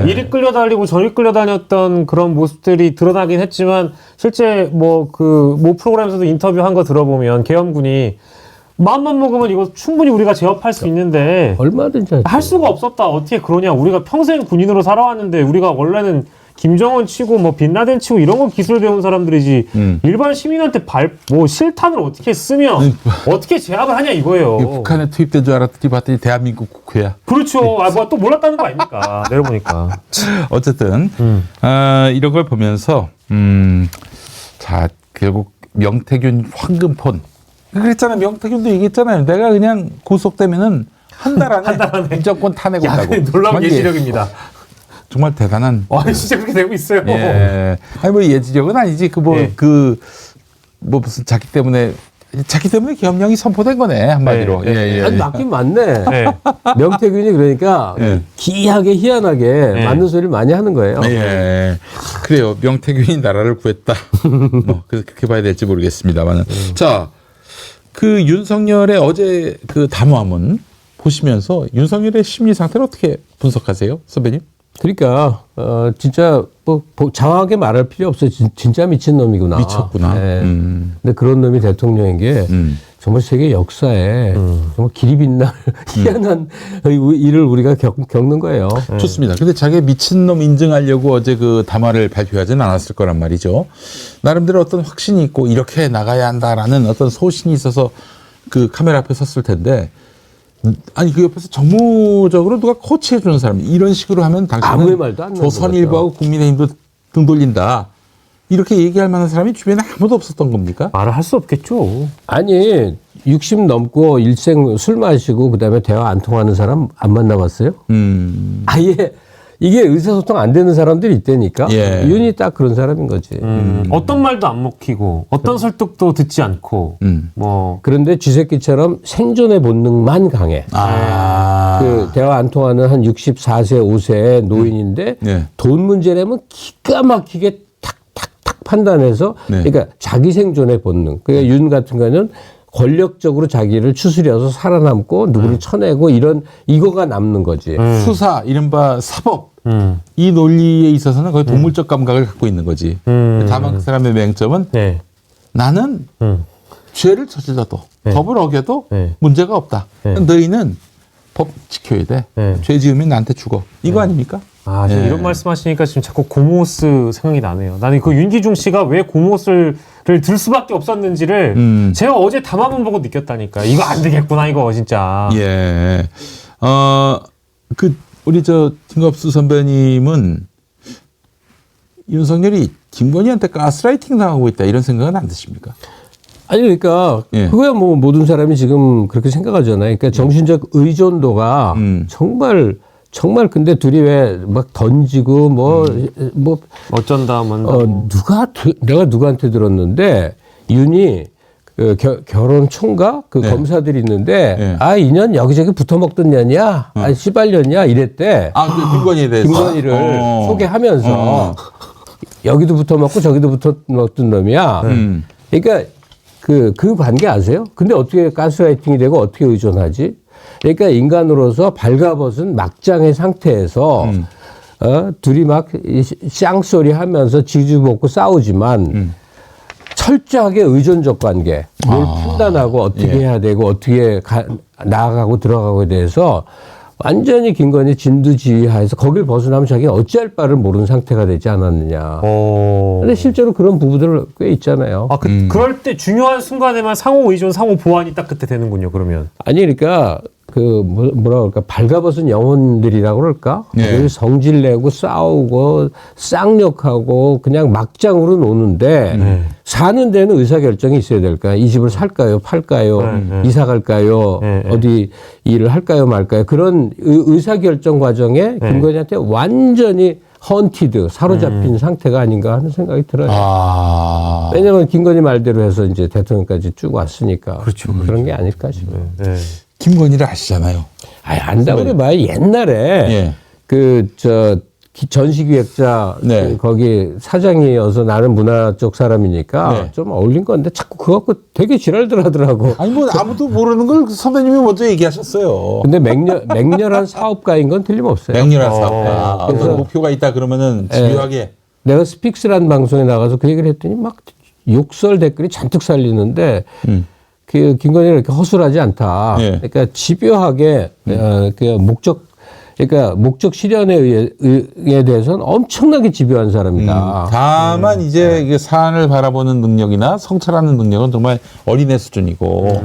이리 끌려다니고 저리 끌려다녔던 그런 모습들이 드러나긴 했지만 실제 모 프로그램에서도 인터뷰한 거 들어보면 계엄군이 마음만 먹으면 이거 충분히 우리가 제압할 수 있는데 얼마든지 할 수가 없었다. 어떻게 그러냐. 우리가 평생 군인으로 살아왔는데 우리가 원래는 김정은 치고 뭐 빈라덴 치고 이런 거 기술 배운 사람들이지 일반 시민한테 실탄을 어떻게 쓰면 어떻게 제압을 하냐 이거예요. 북한에 투입된 줄 알았더니 봤더니 대한민국 국회야. 그렇죠. 또 몰랐다는 거 아닙니까? 내려보니까. 어쨌든 이런 걸 보면서 자 결국 명태균 황금폰 그랬잖아요. 명태균도 얘기했잖아요. 내가 그냥 구속되면은 한 달 안에 이 정권 타내고 있다고. 놀라운 예지력입니다. 정말 대단한. 진짜 그렇게 되고 있어요. 아니 뭐 예지력은 아니지. 무슨 자기 때문에 계엄령이 선포된 거네 한마디로. 아니 맞긴 맞네. 명태균이 그러니까 기이하게 희한하게 맞는 소리를 많이 하는 거예요. 그래요. 명태균이 나라를 구했다. 뭐 그렇게 봐야 될지 모르겠습니다만은. 자. 그 윤석열의 어제 그 담화문 보시면서 윤석열의 심리 상태를 어떻게 분석하세요, 선배님? 그러니까 진짜 장황하게 말할 필요 없어요. 진짜 미친 놈이구나. 미쳤구나. 근데 그런 놈이 대통령인 게 정말 세계 역사에 정말 길이 빛날 희한한 일을 우리가 겪는 거예요. 좋습니다. 근데 자기 미친놈 인증하려고 어제 그 담화를 발표하지는 않았을 거란 말이죠. 나름대로 어떤 확신이 있고 이렇게 나가야 한다라는 어떤 소신이 있어서 그 카메라 앞에 섰을 텐데, 아니 그 옆에서 정무적으로 누가 코치해 주는 사람, 이런 식으로 하면 아무의 말도 안 당신은 나는 조선일보하고 국민의힘도 등 돌린다, 이렇게 얘기할 만한 사람이 주변에 아무도 없었던 겁니까? 말을 할 수 없겠죠. 아니 60 넘고 일생 술 마시고 그다음에 대화 안 통하는 사람 안 만나봤어요? 아예 이게 의사소통 안 되는 사람들이 있다니까. 예. 윤이 딱 그런 사람인 거지. 어떤 말도 안 먹히고 어떤 설득도 듣지 않고 뭐 그런데 쥐새끼처럼 생존의 본능만 강해. 그 대화 안 통하는 한 64세, 5세의 노인인데 네. 돈 문제라면 기가 막히게 탁탁탁 판단해서 네. 그러니까 자기 생존의 본능. 그러니까 윤 같은 거는 권력적으로 자기를 추스려서 살아남고 누구를 쳐내고 이거가 남는 거지. 수사, 이른바 사법, 이 논리에 있어서는 거의 동물적 감각을 갖고 있는 거지. 다만 그 사람의 맹점은 네. 나는 죄를 저질러도 법을 어겨도 네. 문제가 없다. 너희는 법 지켜야 돼. 죄 지으면 나한테 죽어. 이거 아닙니까? 아, 지금 예. 이런 말씀하시니까 지금 자꾸 고모스 생각이 나네요. 나는 그 윤기중 씨가 왜 고모스를 들 수밖에 없었는지를 제가 어제 담화문 보고 느꼈다니까. 이거 안 되겠구나, 이거 진짜. 예. 우리 김갑수 선배님은 윤석열이 김건희한테 가스라이팅 당하고 있다, 이런 생각은 안 드십니까? 아니 그러니까 예. 그거야 뭐 모든 사람이 지금 그렇게 생각하잖아요. 그러니까 정신적 의존도가 정말 근데 둘이 왜 막 던지고 뭐 어쩐다, 뭔다. 내가 누구한테 들었는데 윤이 그 결혼 총각 그 네. 검사들이 있는데 네. 아, 이 년 여기저기 붙어먹던 년이야. 아, 씨발년이야. 이랬대. 그 김건희에 대해서. 김건희를 소개하면서 여기도 붙어먹고 저기도 붙어먹던 놈이야. 그러니까 그 관계 아세요? 근데 어떻게 가스라이팅이 되고 어떻게 의존하지? 그러니까 인간으로서 발가벗은 막장의 상태에서 둘이 막 쌍소리 하면서 지주 먹고 싸우지만 철저하게 의존적 관계, 뭘 판단하고 어떻게 해야 되고 어떻게 나아가고 들어가고에 대해서 완전히 김건희 진두지휘하에서 거길 벗어나면 자기가 어찌할 바를 모르는 상태가 되지 않았느냐. 근데 실제로 그런 부부들 꽤 있잖아요. 아, 그럴 때 중요한 순간에만 상호 의존, 상호 보완이 딱 그때 되는군요, 그러면. 아니, 그러니까, 뭐라 그럴까, 발가벗은 영혼들이라고 그럴까? 네. 성질내고 싸우고, 쌍욕하고, 그냥 막장으로 노는데, 사는 데는 의사결정이 있어야 될까? 이 집을 살까요? 팔까요? 이사 갈까요? 어디 일을 할까요? 말까요? 그런 의사결정 과정에 김건희한테 완전히 헌티드, 사로잡힌 상태가 아닌가 하는 생각이 들어요. 왜냐면 김건희 말대로 해서 이제 대통령까지 쭉 왔으니까. 그렇죠. 그런 게 아닐까 싶어요. 김건희를 아시잖아요. 아니, 안다고 그래봐요. 옛날에 전시기획자 거기 사장이어서 나는 문화 쪽 사람이니까 좀 어울린 건데 자꾸 그거 갖고 되게 지랄들 하더라고. 아니 뭐 아무도 모르는 걸 선배님이 먼저 얘기하셨어요. 근데 맹렬한 사업가인 건 틀림없어요. 맹렬한 사업가. 그래서 어떤 목표가 있다 그러면은 집요하게. 내가 스픽스라는 방송에 나가서 그 얘기를 했더니 막 욕설 댓글이 잔뜩 살리는데 그 김건희는 이렇게 허술하지 않다. 그러니까 집요하게 목적 실현에 대해서는 엄청나게 집요한 사람이다. 다만 이제 이게 사안을 바라보는 능력이나 성찰하는 능력은 정말 어린애 수준이고.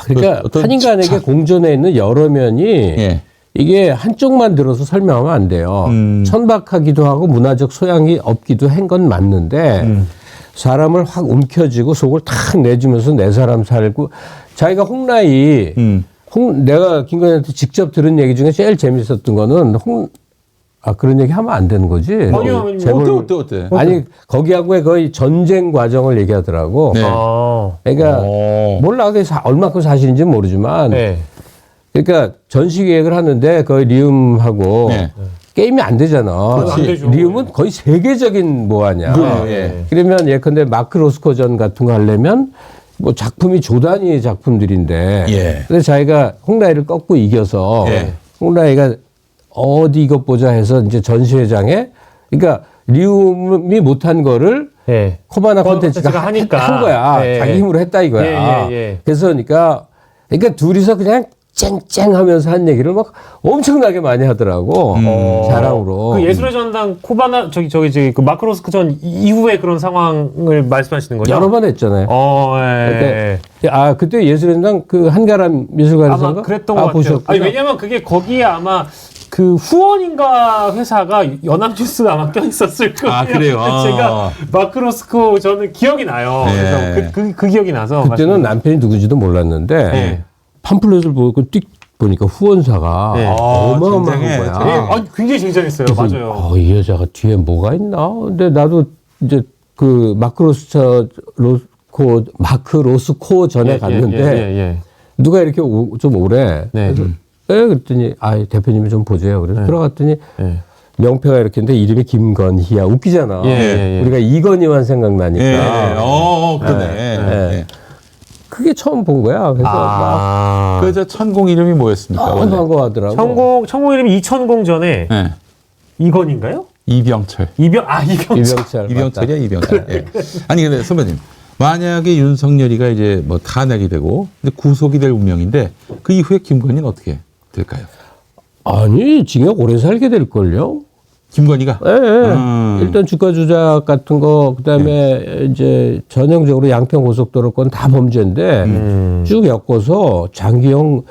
그러니까 한 인간에게 공존해 있는 여러 면이 이게 한쪽만 들어서 설명하면 안 돼요. 천박하기도 하고 문화적 소양이 없기도 한 건 맞는데 사람을 확 움켜쥐고 속을 탁 내주면서 내 사람 살고 자기가 홍라이 내가 김건희한테 직접 들은 얘기 중에 제일 재밌었던 거는 그런 얘기 하면 안 되는 거지. 아니요. 어때? 아니 거기하고의 거의 전쟁 과정을 얘기하더라고. 그러니까 몰라 그게 얼마큼 사실인지 는 모르지만 그러니까 전시 기획을 하는데 거의 리움하고 게임이 안 되잖아. 안 되죠. 리움은 거의 세계적인 뭐하냐. 그러면 예컨대 마크 로스코전 같은 거 하려면 뭐 작품이 조단위의 작품들인데 근데 자기가 홍라이를 꺾고 이겨서 홍라이가 어디 이것 보자 해서 이제 전시회장에 그러니까 리움이 못한 거를 예. 코바나 콘텐츠가 하니까 한 거야. 예. 자기 힘으로 했다 이거야. 예. 그래서 그러니까 둘이서 그냥 쨍쨍하면서 한 얘기를 막 엄청나게 많이 하더라고. 자랑으로. 그 예술의 전당 코바나 저기 그 마크 로스코 전 이후에 그런 상황을 말씀하시는 거죠? 여러 번 했잖아요. 예. 그때 예술의 전당 그 한가람 미술관에서 아마 그랬던 것 같아요. 보셨구나. 아니, 왜냐면 그게 거기에 아마 그 후원인가 회사가 연합뉴스 아마 껴있었을 거예요. 그래요? 제가 마크 로스코 저는 기억이 나요. 네. 그래서 그 기억이 나서 그때는 남편이 누군지도 몰랐는데 네. 팜플렛을 보고 띡 보니까 후원사가 네. 어마어마한 굉장해. 거야. 굉장히 굉장했어요. 맞아요. 이 여자가 뒤에 뭐가 있나? 근데 나도 이제 그 마크 로스코 전에 갔는데 누가 이렇게 좀 오래. 네. 그래서 그랬더니 대표님이 좀 보세요. 그래서 들어갔더니 명패가 이렇게 있는데 이름이 김건희야. 웃기잖아. 우리가 이건희만 생각나니까. 그러네. 그게 처음 본 거야. 그래서 막 그 저 천공 이름이 뭐였습니까? 원래? 반가워하더라고. 천공 이름이 이천공 전에 네. 이건인가요? 이병철. 이병철. 이병철이야, 이병철. 예. 아니, 근데 선배님. 만약에 윤석열이가 이제 뭐 탄핵이 되고 근데 구속이 될 운명인데 그 이후에 김건희는 어떻게 될까요? 아니, 징역 오래 살게 될걸요? 김건희가? 예. 일단 주가 조작 같은 거, 그 다음에 이제 전형적으로 양평 고속도로 건 다 범죄인데 쭉 엮어서 장기형,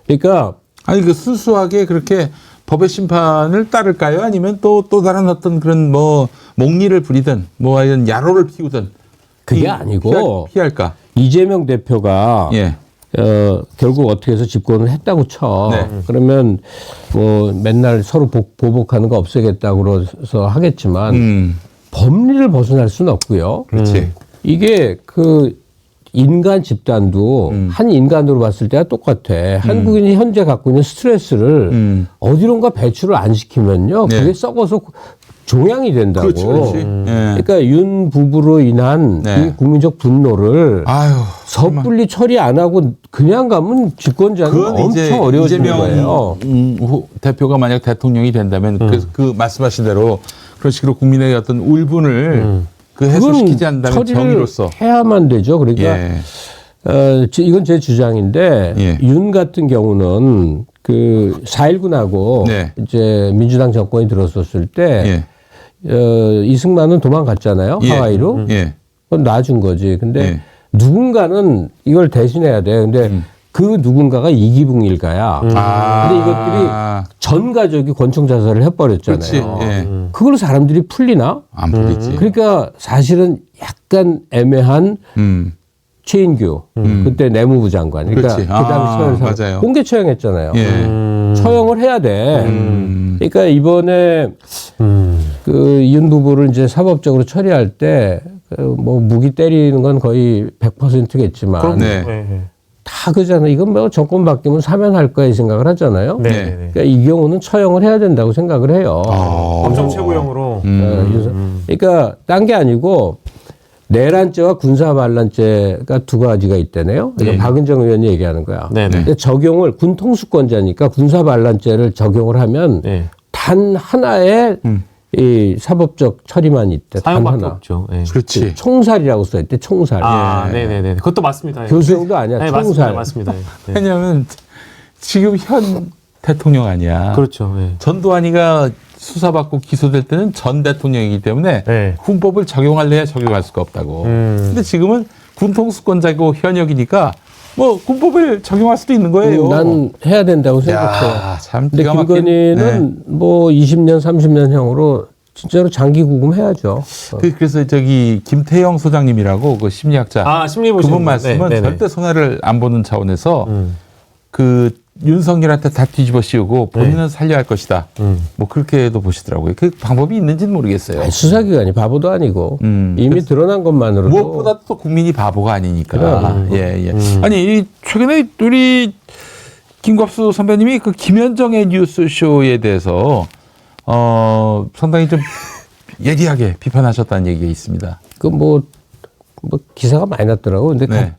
그러니까. 아니, 그 순수하게 그렇게 법의 심판을 따를까요? 아니면 또 다른 어떤 그런 뭐 목리를 부리든 뭐 이런 야로를 피우든 그게 아니고. 피할까? 이재명 대표가. 예. 결국 어떻게 해서 집권을 했다고 쳐. 네. 그러면 뭐 맨날 서로 보복하는 거 없애겠다고 그래서 하겠지만 법리를 벗어날 수는 없고요. 그렇지. 이게 그 인간 집단도 한 인간으로 봤을 때와 똑같아. 한국인이 현재 갖고 있는 스트레스를 어디론가 배출을 안 시키면요. 네. 그게 썩어서 종양이 된다고. 그렇지. 예. 그러니까 윤 부부로 인한 네. 이 국민적 분노를 아유, 섣불리 처리 안 하고 그냥 가면 집권자는 그건 이제 엄청 어려워지는 이재명 거예요. 대표가 만약 대통령이 된다면 그 말씀하신 대로 그런 식으로 국민의 어떤 울분을 그 해소시키지 않는다면 처리를 정의로서 해야만 되죠. 그러니까 예. 이건 제 주장인데 예. 윤 같은 경우는 그 4.19나고 네. 이제 민주당 정권이 들었었을 때 이승만은 도망갔잖아요. 예. 하와이로. 예. 그건 놔준 거지. 근데 예. 누군가는 이걸 대신해야 돼. 근데 그 누군가가 이기붕 일가야. 근데 이것들이 전 가족이 권총 자살을 해버렸잖아요. 그렇지. 예. 그걸 사람들이 풀리나? 안 풀리지. 그러니까 사실은 약간 애매한 최인규 그때 내무부 장관. 그러니까 그렇지. 그 당시 처형 맞아요. 공개 처형했잖아요. 예. 처형을 해야 돼. 그러니까 이번에 그 윤 부부를 이제 사법적으로 처리할 때 뭐 무기 때리는 건 거의 100%겠지만 네. 다 그잖아. 이건 뭐 정권 바뀌면 사면할 거야 이 생각을 하잖아요. 네. 그러니까 이 경우는 처형을 해야 된다고 생각을 해요. 엄청 최고형으로. 그러니까 딴 게 아니고 내란죄와 군사반란죄가 두 가지가 있다네요. 그러니까 박은정 의원이 얘기하는 거야. 근데 적용을 군 통수권자니까 군사반란죄를 적용을 하면 단 하나의 이 사법적 처리만 있대. 단 사형밖에 하나. 없죠. 예. 그렇지. 총살이라고 써있대. 총살. 네네네. 그것도 맞습니다. 교수형도 아니야. 네, 총살. 맞습니다. 네. 왜냐하면 지금 현 대통령 아니야. 그렇죠. 예. 전두환이가 수사받고 기소될 때는 전 대통령이기 때문에 네. 군법을 적용할래야 적용할 수가 없다고. 근데 지금은 군통수권자고 현역이니까 뭐 군법을 적용할 수도 있는 거예요. 난 해야 된다고 생각해. 야, 참 근데 기가 막힌. 김건희는 뭐 20년, 30년형으로 진짜로 장기 구금해야죠. 그래서 저기 김태영 소장님이라고 그 심리학자 심리 보시는 그분 말씀은 절대 손해를 안 보는 차원에서 그 윤석열한테 다 뒤집어 씌우고 본인은 살려야 할 것이다. 뭐 그렇게도 보시더라고요. 그 방법이 있는지는 모르겠어요. 아니, 수사기관이 바보도 아니고 이미 드러난 것만으로도 무엇보다도 또 국민이 바보가 아니니까. 예. 아니 최근에 우리 김갑수 선배님이 그 김현정의 뉴스쇼에 대해서 상당히 좀 예리하게 비판하셨다는 얘기가 있습니다. 그 뭐 기사가 많이 났더라고. 근데 네.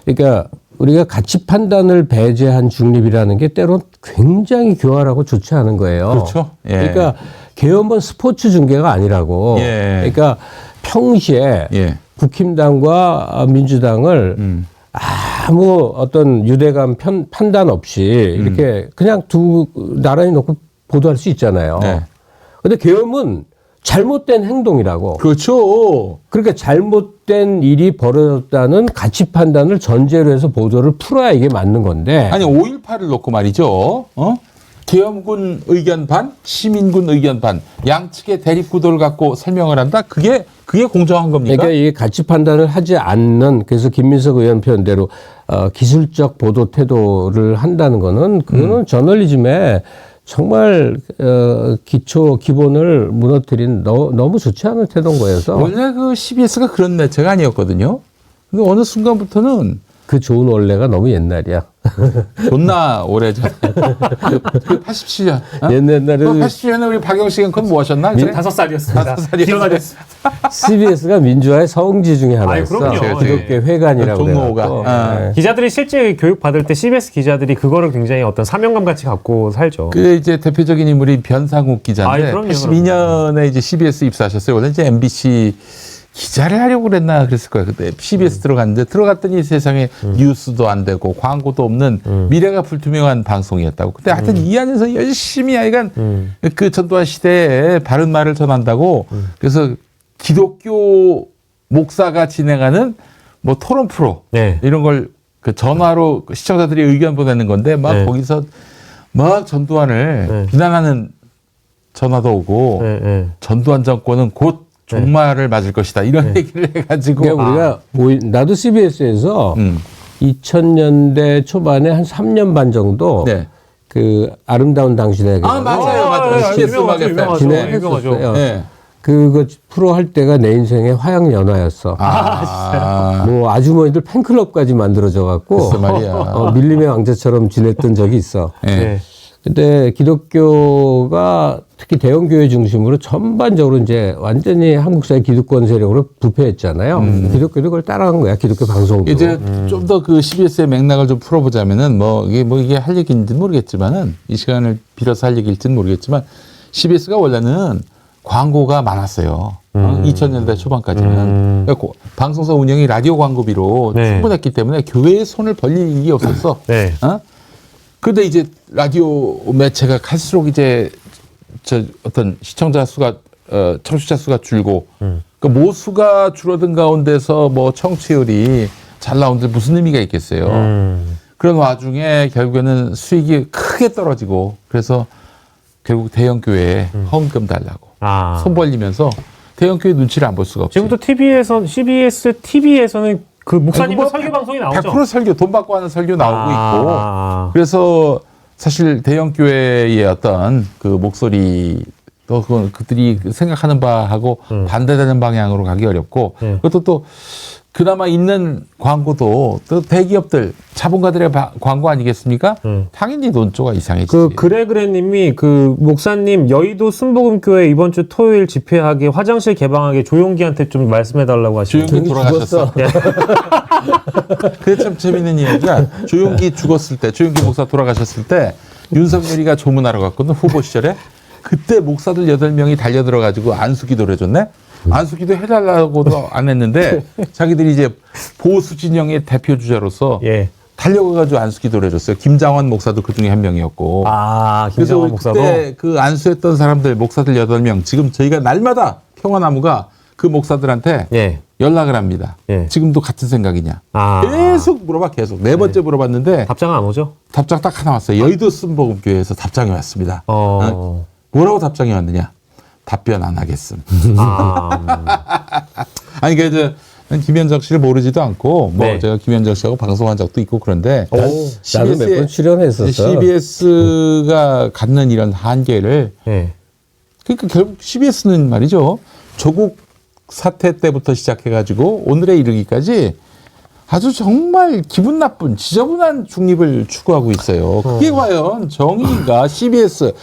그러니까 우리가 가치 판단을 배제한 중립이라는 게 때론 굉장히 교활하고 좋지 않은 거예요. 그렇죠. 예. 그러니까 개헌본 스포츠 중계가 아니라고. 예. 그러니까 평시에 예. 국힘당과 민주당을 아무 어떤 유대감 판단 없이 이렇게 그냥 두 나란히 놓고 보도할 수 있잖아요. 네. 근데 계엄은 잘못된 행동이라고. 그렇죠. 그러니까 잘못된 일이 벌어졌다는 가치 판단을 전제로 해서 보도를 풀어야 이게 맞는 건데. 아니 5.18을 놓고 말이죠. 계엄군 의견 반, 시민군 의견 반, 양측의 대립 구도를 갖고 설명을 한다. 그게 공정한 겁니까? 그러니까 이게 가치 판단을 하지 않는, 그래서 김민석 의원 표현대로 기술적 보도 태도를 한다는 거는 그거는 저널리즘에 정말 기본을 무너뜨린 너무 좋지 않은 태도인 거여서. 원래 그 CBS가 그런 매체가 아니었거든요. 근데 어느 순간부터는 그 좋은 원래가 너무 옛날이야. 존나 오래전. 그 87년. 옛날에는 87년에 우리 박영식 앵커는 뭐 하셨나? 저는 5살이었습니다. 5살이었어요. 기억나겠습니다. CBS가 민주화의 성지 중에 하나였어. 그럼요. 기독교 회관이라고 종로가. 그래갖고. 기자들이 실제 교육 받을 때 CBS 기자들이 그거를 굉장히 어떤 사명감 같이 갖고 살죠. 그 이제 대표적인 인물이 변상욱 기자인데 아이, 그럼요, 82년에 이제 CBS 입사하셨어요. 원래 이제 MBC 기자를 하려고 그랬나 그랬을 거예요. 그때 CBS 들어갔는데 들어갔더니 세상에 뉴스도 안 되고 광고도 없는 미래가 불투명한 방송이었다고. 근데 하여튼 이 안에서 열심히 하여간 그 전두환 시대에 바른 말을 전한다고 그래서 기독교 목사가 진행하는 뭐 토론 프로 네. 이런 걸 그 전화로 시청자들이 의견 보내는 건데 막 네. 거기서 막 전두환을 네. 비난하는 전화도 오고 네, 네. 전두환 정권은 곧 종말을 맞을 것이다 이런 얘기를 해가지고 그러니까 우리가 나도 CBS에서 2000년대 초반에 한 3년 반 정도 네. 그 아름다운 당신에게 맞아요. CBS 음악 FM. 진행했었어요. 네. 그거 프로 할 때가 내 인생의 화양 연화였어. 뭐 아주머니들 팬클럽까지 만들어져 갖고 글쎄 말이야. 밀림의 왕자처럼 지냈던 적이 있어. 네. 네. 근데 기독교가 특히 대형교회 중심으로 전반적으로 이제 완전히 한국 사회 기득권 세력으로 부패했잖아요. 기독교도 그걸 따라간 거야. 기독교 방송도. 이제 좀 더 그 CBS의 맥락을 좀 풀어보자면은 이게 할 얘기인지는 모르겠지만은 이 시간을 빌어서 할 얘기일지는 모르겠지만 CBS가 원래는 광고가 많았어요. 2000년대 초반까지는. 그러니까 방송사 운영이 라디오 광고비로 네. 충분했기 때문에 교회의 손을 벌릴 일이 없었어. 네. 그런데 이제 라디오 매체가 갈수록 이제 어떤 시청자 수가 청취자 수가 줄고 그 모수가 줄어든 가운데서 뭐 청취율이 잘 나오는데 무슨 의미가 있겠어요. 그런 와중에 결국에는 수익이 크게 떨어지고 그래서 결국 대형 교회에 헌금 달라고 손 벌리면서 대형 교회 눈치를 안 볼 수가 없어요. 지금도 CBS TV에서는 그 목사님의 설교 방송이 나오죠. 100% 설교, 돈 받고 하는 설교 나오고 아. 있고. 그래서 사실 대형 교회의 어떤 그 목소리 또 그들이 생각하는 바하고 반대되는 방향으로 가기 어렵고 그것도 또 그나마 있는 광고도 또 대기업들 자본가들의 광고 아니겠습니까? 당연히 논조가 이상해지지. 그 그래그래님이 그 목사님 여의도 순복음교회 이번 주 토요일 집회하게 화장실 개방하게 조용기한테 좀 말씀해달라고 하시죠. 조용기 돌아가셨어. 그게 참 재밌는 이야기가 조용기 죽었을 때, 조용기 목사 돌아가셨을 때 윤석열이가 조문하러 갔거든 후보 시절에. 그때 목사들 8명이 달려들어가지고 안수기도를 해줬네. 안수기도 해달라고도 안 했는데 자기들이 이제 보수 진영의 대표 주자로서 달려가가지고 안수기도를 해줬어요. 김장원 목사도 그 중에 한 명이었고. 아, 그래서 김장원 목사도. 그때 그 안수했던 사람들 목사들 8명 지금 저희가 날마다 평화나무가 그 목사들한테 연락을 합니다. 지금도 같은 생각이냐. 계속 물어봐 계속. 4번째 물어봤는데 답장은 안 오죠? 답장 딱 하나 왔어요. 여의도 순복음교회에서 답장이 왔습니다. 뭐라고 답장이 왔느냐. 답변 안 하겠음. 아니 그러니까 김현정 씨를 모르지도 않고 뭐 제가 김현정 씨하고 방송한 적도 있고 그런데 나도 몇 번 출연했었어. CBS가 갖는 이런 한계를 그러니까 결국 CBS는 말이죠. 조국 사태 때부터 시작해가지고 오늘에 이르기까지 아주 정말 기분 나쁜 지저분한 중립을 추구하고 있어요. 그게 과연 정의인가? CBS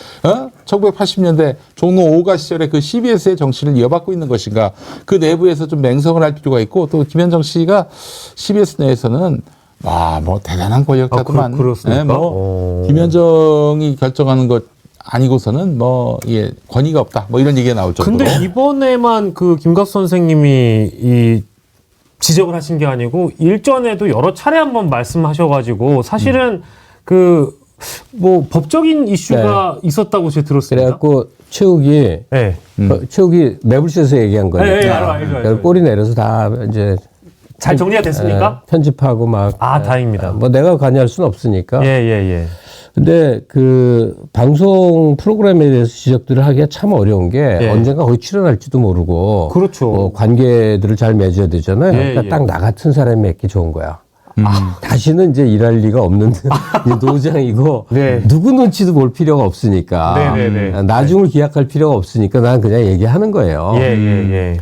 1980년대 종로 5가 시절에 그 CBS의 정치를 이어받고 있는 것인가? 그 내부에서 좀 맹성을 할 필요가 있고 또 김현정 씨가 CBS 내에서는 뭐 대단한 권력자구만. 그렇습니까? 김현정이 결정하는 것 아니고서는 뭐 예, 권위가 없다. 뭐 이런 얘기가 나올 정도로. 근데 이번에만 그 김갑수 선생님이 이 지적을 하신 게 아니고 일전에도 여러 차례 한번 말씀하셔가지고 사실은 그 뭐 법적인 이슈가 있었다고 제가 들었습니다. 그래갖고 최욱이 네. 최욱이 매불쇼에서 얘기한 거니까. 네, 알죠. 그걸 꼬리 내려서 다 이제 잘 정리가 됐습니까? 편집하고 막. 다행입니다. 뭐 내가 관여할 수는 없으니까. 예. 근데 그 방송 프로그램에 대해서 지적들을 하기가 참 어려운 게 예. 언젠가 거기 출연할지도 모르고. 그렇죠. 뭐 관계들을 잘 맺어야 되잖아요. 예, 그러니까 예. 딱 나 같은 사람이 맺기 좋은 거야. 다시는 이제 일할 리가 없는 노장이고 네. 누구 눈치도 볼 필요가 없으니까 네네네. 나중을 기약할 필요가 없으니까 난 그냥 얘기하는 거예요. 예.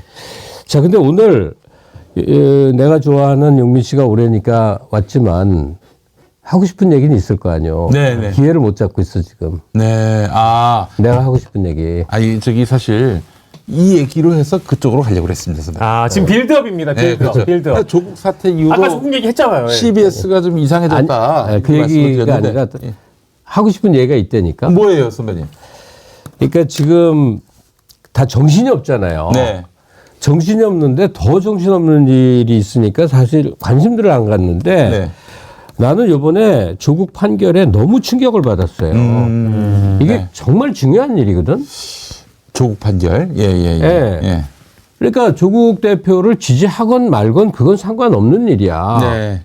자, 근데 오늘 내가 좋아하는 용민 씨가 오래니까 왔지만 하고 싶은 얘기는 있을 거 아니에요. 네네. 기회를 못 잡고 있어 지금. 네. 내가 하고 싶은 얘기. 저기 사실 이 얘기로 해서 그쪽으로 가려고 그랬습니다. 선배님. 지금 빌드업입니다. 빌드업. 빌드업. 조국 사태 이후로 아까 조금 얘기 했잖아요. CBS가 좀 이상해졌다. 아니, 그 얘기가 아니라 하고 싶은 얘기가 있다니까. 뭐예요, 선배님? 그러니까 지금 다 정신이 없잖아요. 네. 정신이 없는데 더 정신없는 일이 있으니까 사실 관심들을 안 갖는데 네. 나는 이번에 조국 판결에 너무 충격을 받았어요. 이게 네. 정말 중요한 일이거든. 조국 판결. 예. 예. 그러니까 조국 대표를 지지하건 말건 그건 상관없는 일이야. 네.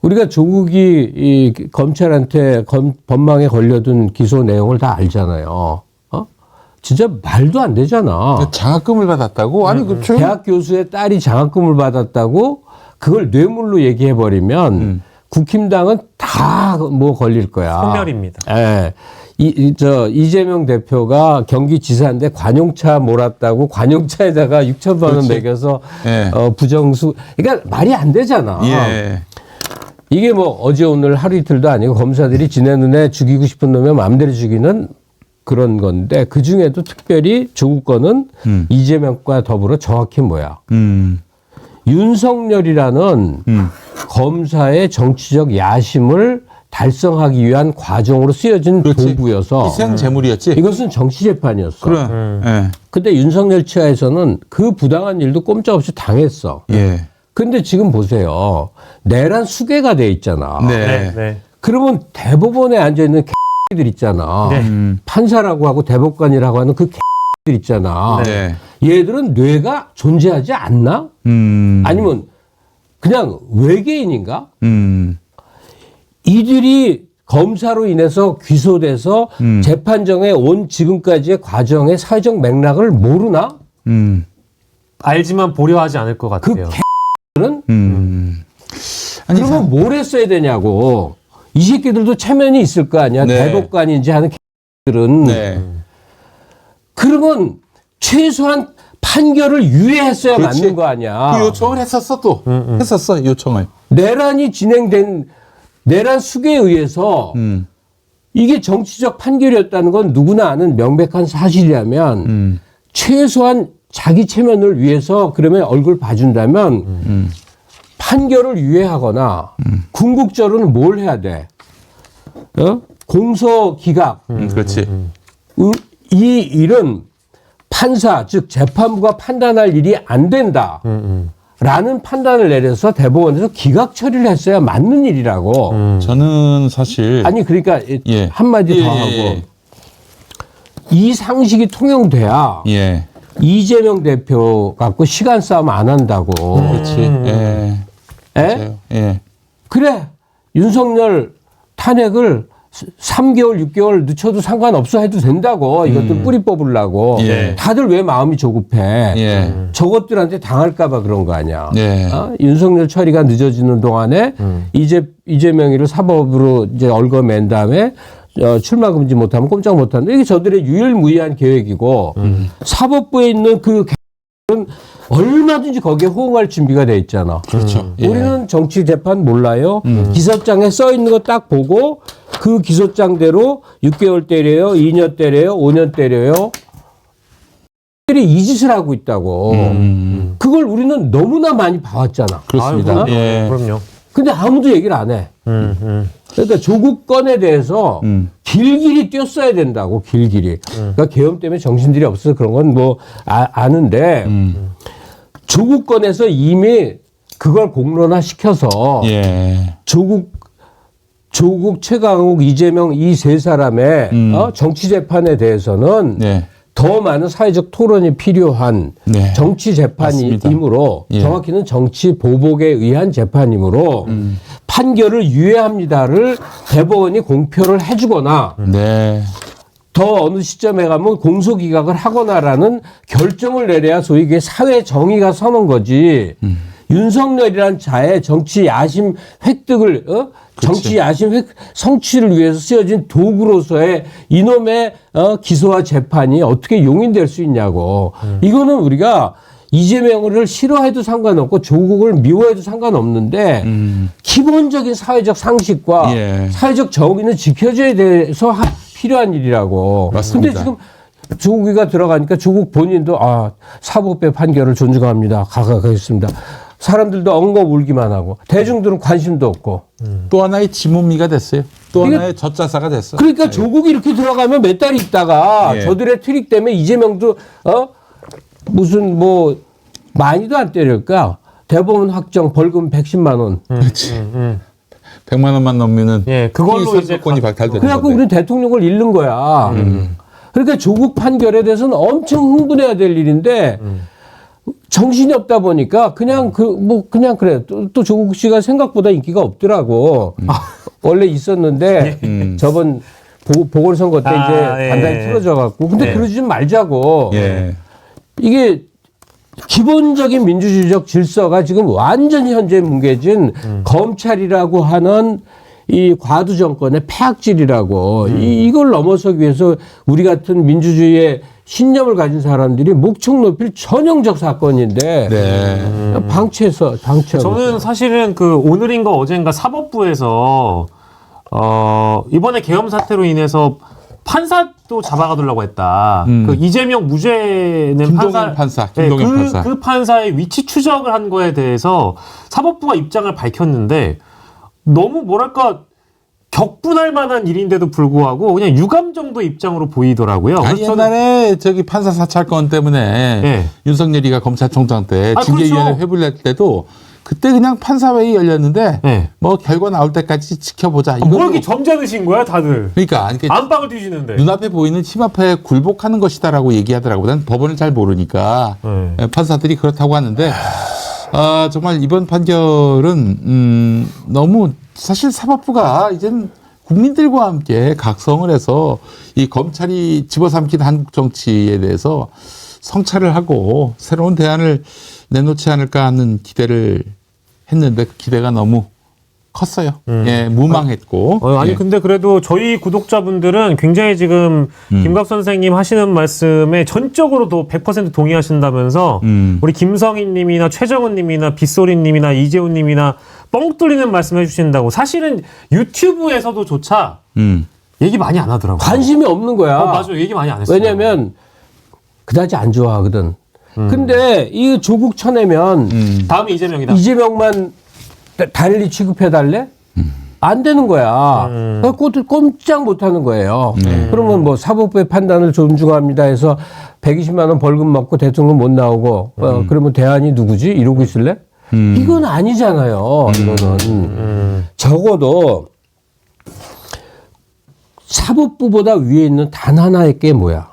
우리가 조국이 이 검찰한테 법망에 걸려둔 기소 내용을 다 알잖아요. 진짜 말도 안 되잖아. 장학금을 받았다고? 아니, 그 대학 교수의 딸이 장학금을 받았다고 그걸 뇌물로 얘기해버리면 국힘당은 다 뭐 걸릴 거야. 소멸입니다. 예. 이재명 대표가 경기지사인데 관용차 몰았다고 관용차에다가 6천만 원 그렇지. 매겨서 예. 부정수. 그러니까 말이 안 되잖아. 예. 이게 뭐 어제 오늘 하루 이틀도 아니고 검사들이 지네 눈에 죽이고 싶은 놈의 마음대로 죽이는 그런 건데 그 중에도 특별히 조국 건은 이재명과 더불어 정확히 뭐야? 윤석열이라는 검사의 정치적 야심을 달성하기 위한 과정으로 쓰여진 그렇지. 도구여서 희생 재물이었지. 이것은 정치 재판이었어. 그래. 예. 근데 윤석열 치하에서는 그 부당한 일도 꼼짝없이 당했어. 예. 근데 지금 보세요. 내란 수괴가 돼 있잖아. 네. 그러면 대법원에 앉아있는 들 있잖아. 판사라고 하고 대법관이라고 하는 그 들 있잖아. 네. 얘들은 뇌가 존재하지 않나? 아니면 그냥 외계인인가? 이들이 검사로 인해서 귀소돼서 재판정에 온 지금까지의 과정의 사회적 맥락을 모르나? 알지만 보려 하지 않을 것 같아요. 들은 아니, 그러면 뭘 했어야 되냐고. 이 새끼들도 체면이 있을 거 아니야. 네. 대법관인지 하는 들은 네. 그러면 최소한 판결을 유예했어야 그렇지. 맞는 거 아니야. 그 요청을 했었어 또. 했었어 요청을. 내란이 진행된 내란 수괴에 의해서 이게 정치적 판결이었다는 건 누구나 아는 명백한 사실이라면 최소한 자기 체면을 위해서 그러면 얼굴 봐준다면 판결을 유예하거나 궁극적으로는 뭘 해야 돼? 공소 기각. 그렇지. 이 일은 판사 즉 재판부가 판단할 일이 안 된다. 라는 판단을 내려서 대법원에서 기각 처리를 했어야 맞는 일이라고. 저는 사실 아니 그러니까 예. 한마디 더 하고 이 상식이 통용돼야 예. 이재명 대표 갖고 시간 싸움 안 한다고. 그렇지. 예. 에? 맞아요. 예. 그래 윤석열 탄핵을 3개월 6개월 늦춰도 상관없어 해도 된다고. 이것들 뿌리 뽑으려고. 예. 다들 왜 마음이 조급해. 예. 저것들한테 당할까 봐 그런 거 아니야. 예. 윤석열 처리가 늦어지는 동안에 이재명이를 사법으로 이제 얽어맨 다음에 출마 금지 못하면 꼼짝 못한다. 이게 저들의 유일무이한 계획이고 사법부에 있는 그 은 얼마든지 거기에 호응할 준비가 돼 있잖아. 그렇죠. 예. 우리는 정치 재판 몰라요. 기소장에 써 있는 거 딱 보고 그 기소장대로 6개월 때려요, 2년 때려요, 5년 때려요. 들이 이 짓을 하고 있다고. 그걸 우리는 너무나 많이 봐왔잖아. 그렇습니다. 예. 그럼요. 근데 아무도 얘기를 안 해. 그러니까 조국 건에 대해서 길길이 뛰었어야 된다고, 길길이. 그러니까 계엄 때문에 정신들이 없어서 그런 건 뭐 아는데 조국권에서 이미 그걸 공론화 시켜서 예. 조국 최강욱 이재명 이 세 사람의 정치 재판에 대해서는 네. 더 많은 사회적 토론이 필요한 네. 정치 재판이므로 예. 정확히는 정치 보복에 의한 재판이므로 판결을 유예합니다를 대법원이 공표를 해주거나 네. 더 어느 시점에 가면 공소기각을 하거나라는 결정을 내려야 소위 이게 사회 정의가 서는 거지. 윤석열이란 자의 정치 야심 획득을 정치 야심 성취를 위해서 쓰여진 도구로서의 이놈의 기소와 재판이 어떻게 용인될 수 있냐고. 이거는 우리가 이재명을 싫어해도 상관없고 조국을 미워해도 상관없는데 기본적인 사회적 상식과 예. 사회적 정의는 지켜져야 돼서 필요한 일이라고. 맞습니다. 근데 지금 조국이가 들어가니까 조국 본인도 사법부의 판결을 존중합니다. 가겠습니다. 사람들도 엉엉 울기만 하고 대중들은 관심도 없고. 또 하나의 지문미가 됐어요. 또 이게- 하나의 젖자사가 됐어. 그러니까 조국이 이렇게 들어가면 몇 달 있다가 예. 저들의 트릭 때문에 이재명도 무슨 뭐 많이도 안 때릴까? 대법원 확정 벌금 110만 원. 그렇지. 100만 원만 넘으면은 예, 그걸로 이제 선거권이 박탈되는 그래갖고 건데. 우리는 대통령을 잃는 거야. 그러니까 조국 판결에 대해서는 엄청 흥분해야 될 일인데 정신이 없다 보니까 그냥 그냥 그래. 또 조국 씨가 생각보다 인기가 없더라고. 원래 있었는데 저번 보궐선거 때 이제 예. 단단히 틀어져 갖고. 근데 네. 그러지 좀 말자고. 예. 이게 기본적인 민주주의적 질서가 지금 완전히 현재 뭉개진 검찰이라고 하는 이 과도 정권의 폐악질이라고 이걸 넘어서기 위해서 우리 같은 민주주의의 신념을 가진 사람들이 목청 높일 전형적 사건인데 네. 방치하고 저는 사실은 그 오늘인가 어젠가 사법부에서 이번에 계엄 사태로 인해서 판사도 잡아가두려고 했다. 그 이재명 무죄는 김동연 판사, 김동연 판사. 그 판사의 위치 추적을 한 거에 대해서 사법부가 입장을 밝혔는데 너무 뭐랄까 격분할 만한 일인데도 불구하고 그냥 유감 정도 입장으로 보이더라고요. 아니 그래서 저는- 옛날에 저기 판사 사찰건 때문에 예. 윤석열이가 검찰총장 때 아, 징계위원회 그렇죠. 회부를 낼 때도 그때 그냥 판사회의 열렸는데 예. 뭐 결과 나올 때까지 지켜보자. 뭐 이걸로. 이렇게 점잖으신 거야 다들. 그러니까 이렇게 안방을 뒤지는데. 눈앞에 보이는 힘 앞에 굴복하는 것이다라고 얘기하더라고요. 난 법원을 잘 모르니까 판사들이 그렇다고 하는데 정말 이번 판결은 너무 사실 사법부가 이제는 국민들과 함께 각성을 해서 이 검찰이 집어삼킨 한국 정치에 대해서 성찰을 하고 새로운 대안을 내놓지 않을까 하는 기대를 했는데 그 기대가 너무 컸어요. 예, 무망했고. 아니 예. 근데 그래도 저희 구독자분들은 굉장히 지금 김갑 선생님 하시는 말씀에 전적으로 100% 동의하신다면서 우리 김성인 님이나 최정은 님이나 빗소리 님이나 이재훈 님이나 뻥 뚫리는 말씀 해주신다고. 사실은 유튜브에서도 조차 얘기 많이 안 하더라고요. 관심이 없는 거야. 맞아, 얘기 많이 안 했어요. 왜냐면 그다지 안 좋아하거든. 근데 이 조국 쳐내면 다음에 이재명이다. 이재명만 달리 취급해달래? 안 되는 거야. 그래서 꼼짝 못 하는 거예요. 그러면 뭐 사법부의 판단을 존중합니다 해서 120만 원 벌금 먹고 대통령 못 나오고 그러면 대안이 누구지? 이러고 있을래? 이건 아니잖아요. 이거는. 적어도 사법부보다 위에 있는 단 하나의 게 뭐야?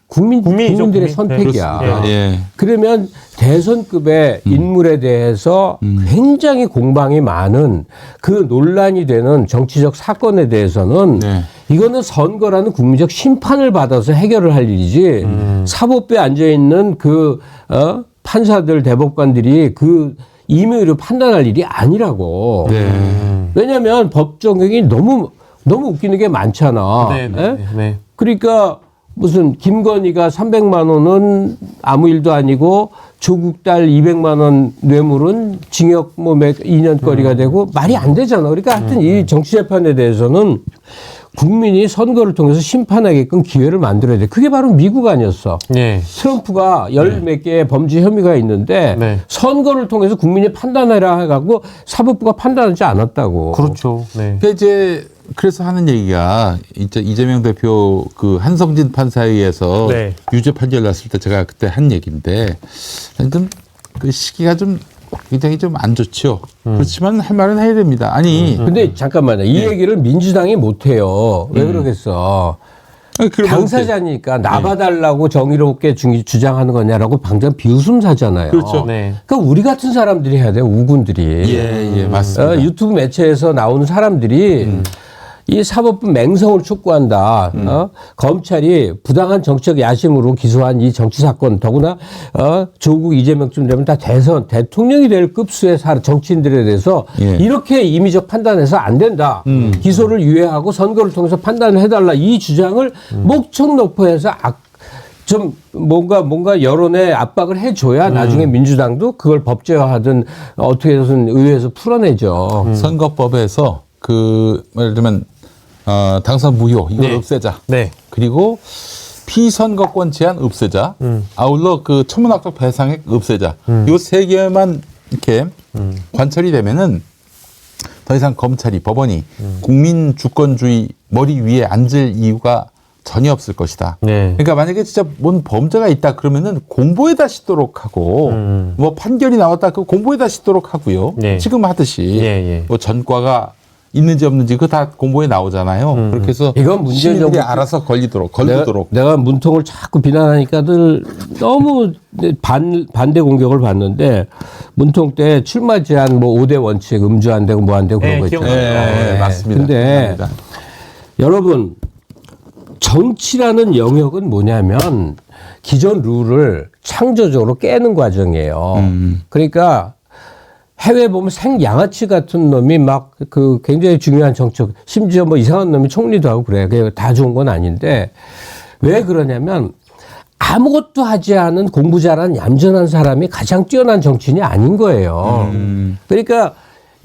국민이죠, 국민들의 국민. 선택이야. 네, 그렇습니다. 예. 그러면 대선급의 인물에 대해서 굉장히 공방이 많은 그 논란이 되는 정치적 사건에 대해서는 네. 이거는 선거라는 국민적 심판을 받아서 해결을 할 일이지 사법부에 앉아있는 그 판사들 대법관들이 그 임의로 판단할 일이 아니라고. 왜냐하면 법 적용이 너무 웃기는 게 많잖아. 네, 예? 네. 그러니까 무슨 김건희가 300만 원은 아무 일도 아니고 조국 딸 200만 원 뇌물은 징역 뭐 2년거리가 되고 말이 안 되잖아. 그러니까 하여튼 이 정치재판에 대해서는 국민이 선거를 통해서 심판하게끔 기회를 만들어야 돼. 그게 바로 미국 아니었어. 네. 트럼프가 열 몇 개의 범죄 혐의가 있는데 네. 선거를 통해서 국민이 판단해라 해갖고 사법부가 판단하지 않았다고. 그렇죠. 네. 그 이제 그래서 하는 얘기가 이제 이재명 대표 그 한성진 판사에 의해서 네. 유죄 판결 났을 때 제가 그때 한 얘기인데 좀 그 시기가 좀 굉장히 좀 안 좋죠. 그렇지만 할 말은 해야 됩니다. 아니 근데 잠깐만요. 이 얘기를 민주당이 못 해요. 왜 그러겠어? 당사자니까 나봐달라고 정의롭게 주장하는 거냐라고 방금 비웃음사잖아요. 그렇죠. 네. 그러니까 우리 같은 사람들이 해야 돼요. 우군들이. 예, 맞습니다. 유튜브 매체에서 나오는 사람들이 이 사법부 맹성을 촉구한다. 검찰이 부당한 정치적 야심으로 기소한 이 정치 사건 더구나 조국 이재명쯤 되면 다 대통령이 될 급수의 정치인들에 대해서 예. 이렇게 임의적 판단해서 안 된다. 기소를 유예하고 선거를 통해서 판단을 해달라. 이 주장을 목청 높여서 좀 뭔가 여론에 압박을 해줘야 나중에 민주당도 그걸 법제화하든 어떻게 해서든 의회에서 풀어내죠. 선거법에서 그 예를 들면 당선 무효 이걸 네. 없애자. 네. 그리고 피선거권 제한 없애자. 아울러 그 천문학적 배상액 없애자. 이 세 개만 이렇게 관철이 되면은 더 이상 검찰이 법원이 국민 주권주의 머리 위에 앉을 이유가 전혀 없을 것이다. 네. 그러니까 만약에 진짜 뭔 범죄가 있다 그러면은 공보에다 싣도록 하고 뭐 판결이 나왔다 그 공보에다 싣도록 하고요. 네. 지금 하듯이 예. 뭐 전과가 있는지 없는지 그거 다 공보에 나오잖아요. 그렇게 해서 이건 문재인 시민들이 정부 알아서 걸리도록. 내가 문통을 자꾸 비난하니까들 너무 반대 공격을 받는데 문통 때 출마 제한 뭐 5대 원칙 음주 안 되고 뭐 안 되고 그런 거 있잖아요. 네, 맞습니다. 근데 맞습니다. 여러분 정치라는 영역은 뭐냐면 기존 룰을 창조적으로 깨는 과정이에요. 그러니까 해외 보면 생양아치 같은 놈이 막 그 굉장히 중요한 정책, 심지어 뭐 이상한 놈이 총리도 하고 그래. 그게 다 좋은 건 아닌데 왜 그러냐면 아무것도 하지 않은 공부 잘하는 얌전한 사람이 가장 뛰어난 정치인이 아닌 거예요. 그러니까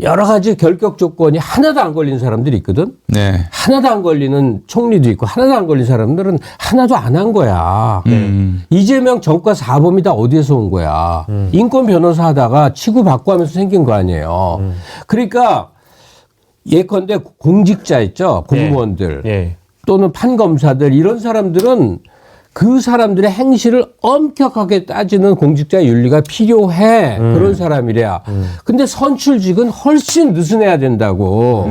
여러 가지 결격 조건이 하나도 안 걸린 사람들이 있거든. 네. 하나도 안 걸리는 총리도 있고 하나도 안 걸린 사람들은 하나도 안 한 거야. 이재명 정과 사범이 다 어디에서 온 거야. 인권 변호사 하다가 치고받고 하면서 생긴 거 아니에요. 그러니까 예컨대 공직자 있죠. 공무원들 예. 또는 판검사들 이런 사람들은 그 사람들의 행실을 엄격하게 따지는 공직자 윤리가 필요해. 그런 사람이래야. 근데 선출직은 훨씬 느슨해야 된다고.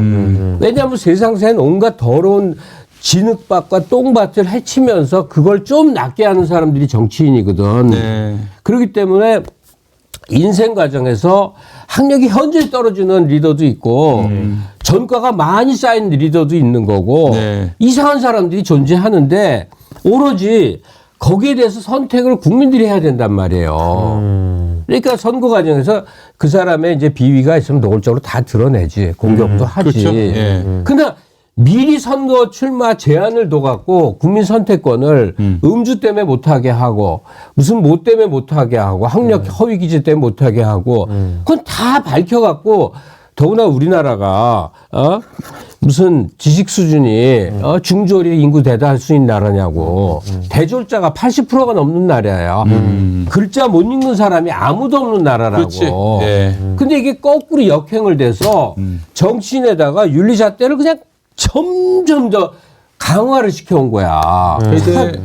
왜냐하면 세상엔 온갖 더러운 진흙밭과 똥밭을 헤치면서 그걸 좀 낫게 하는 사람들이 정치인이거든. 네. 그렇기 때문에 인생 과정에서 학력이 현저히 떨어지는 리더도 있고 전과가 많이 쌓인 리더도 있는 거고 네. 이상한 사람들이 존재하는데 오로지 거기에 대해서 선택을 국민들이 해야 된단 말이에요. 그러니까 선거 과정에서 그 사람의 이제 비위가 있으면 노골적으로 다 드러내지. 공격도 하지. 그렇죠. 예. 근데 미리 선거 출마 제한을 둬갖고 국민 선택권을 음주 때문에 못하게 하고 무슨 뭐 때문에 못하게 하고 학력 허위 기재 때문에 못하게 하고 그건 다 밝혀갖고 더구나 우리나라가 무슨 지식 수준이 중저리 인구 대다할 수 있는 나라냐고. 대졸자가 80%가 넘는 나라야. 글자 못 읽는 사람이 아무도 없는 나라라고. 그렇지. 예. 근데 이게 거꾸로 역행을 돼서 정치인에다가 윤리잣대를 그냥 점점 더 강화를 시켜온 거야.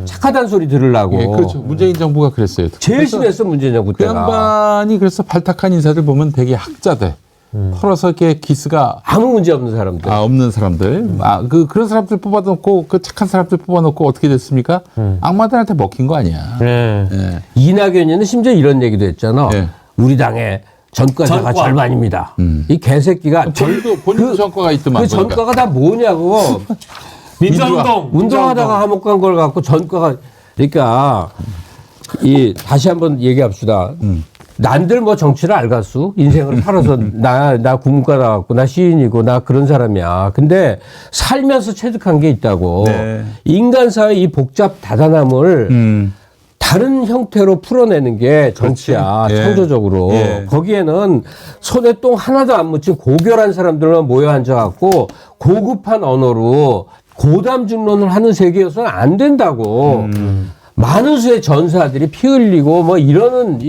착하다는 소리 들으려고. 예, 그렇죠. 문재인 정부가 그랬어요. 제일 그래서 심했어 문재인 정부 그 때가. 양반이 그래서 발탁한 인사들 보면 되게 학자들. 털어서 이렇게 기스가 아무 문제 없는 사람들. 없는 사람들. 그런 사람들 뽑아놓고 그 착한 사람들 뽑아놓고 어떻게 됐습니까? 악마들한테 먹힌 거 아니야. 네. 예. 이낙연이는 심지어 이런 얘기도 했잖아. 예. 우리 당의 전과자가 절반입니다. 이 개새끼가 본인도 전과가 있더만. 그 보니까. 전과가 다 뭐냐고. 민주화운동. 운동하다가 한몫 간걸 갖고 전과가. 그러니까 다시 한번 얘기합시다. 난들 뭐 정치를 알갔수? 인생을 살아서 나 국문과 나왔고 나 시인이고 나 그런 사람이야. 근데 살면서 체득한 게 있다고. 네. 인간사의 이 복잡 다단함을 다른 형태로 풀어내는 게 정치야. 그렇지. 예. 창조적으로. 예. 거기에는 손에 똥 하나도 안 묻힌 고결한 사람들만 모여 앉아갖고 고급한 언어로 고담 중론을 하는 세계여서는 안 된다고. 많은 수의 전사들이 피 흘리고 뭐 이러는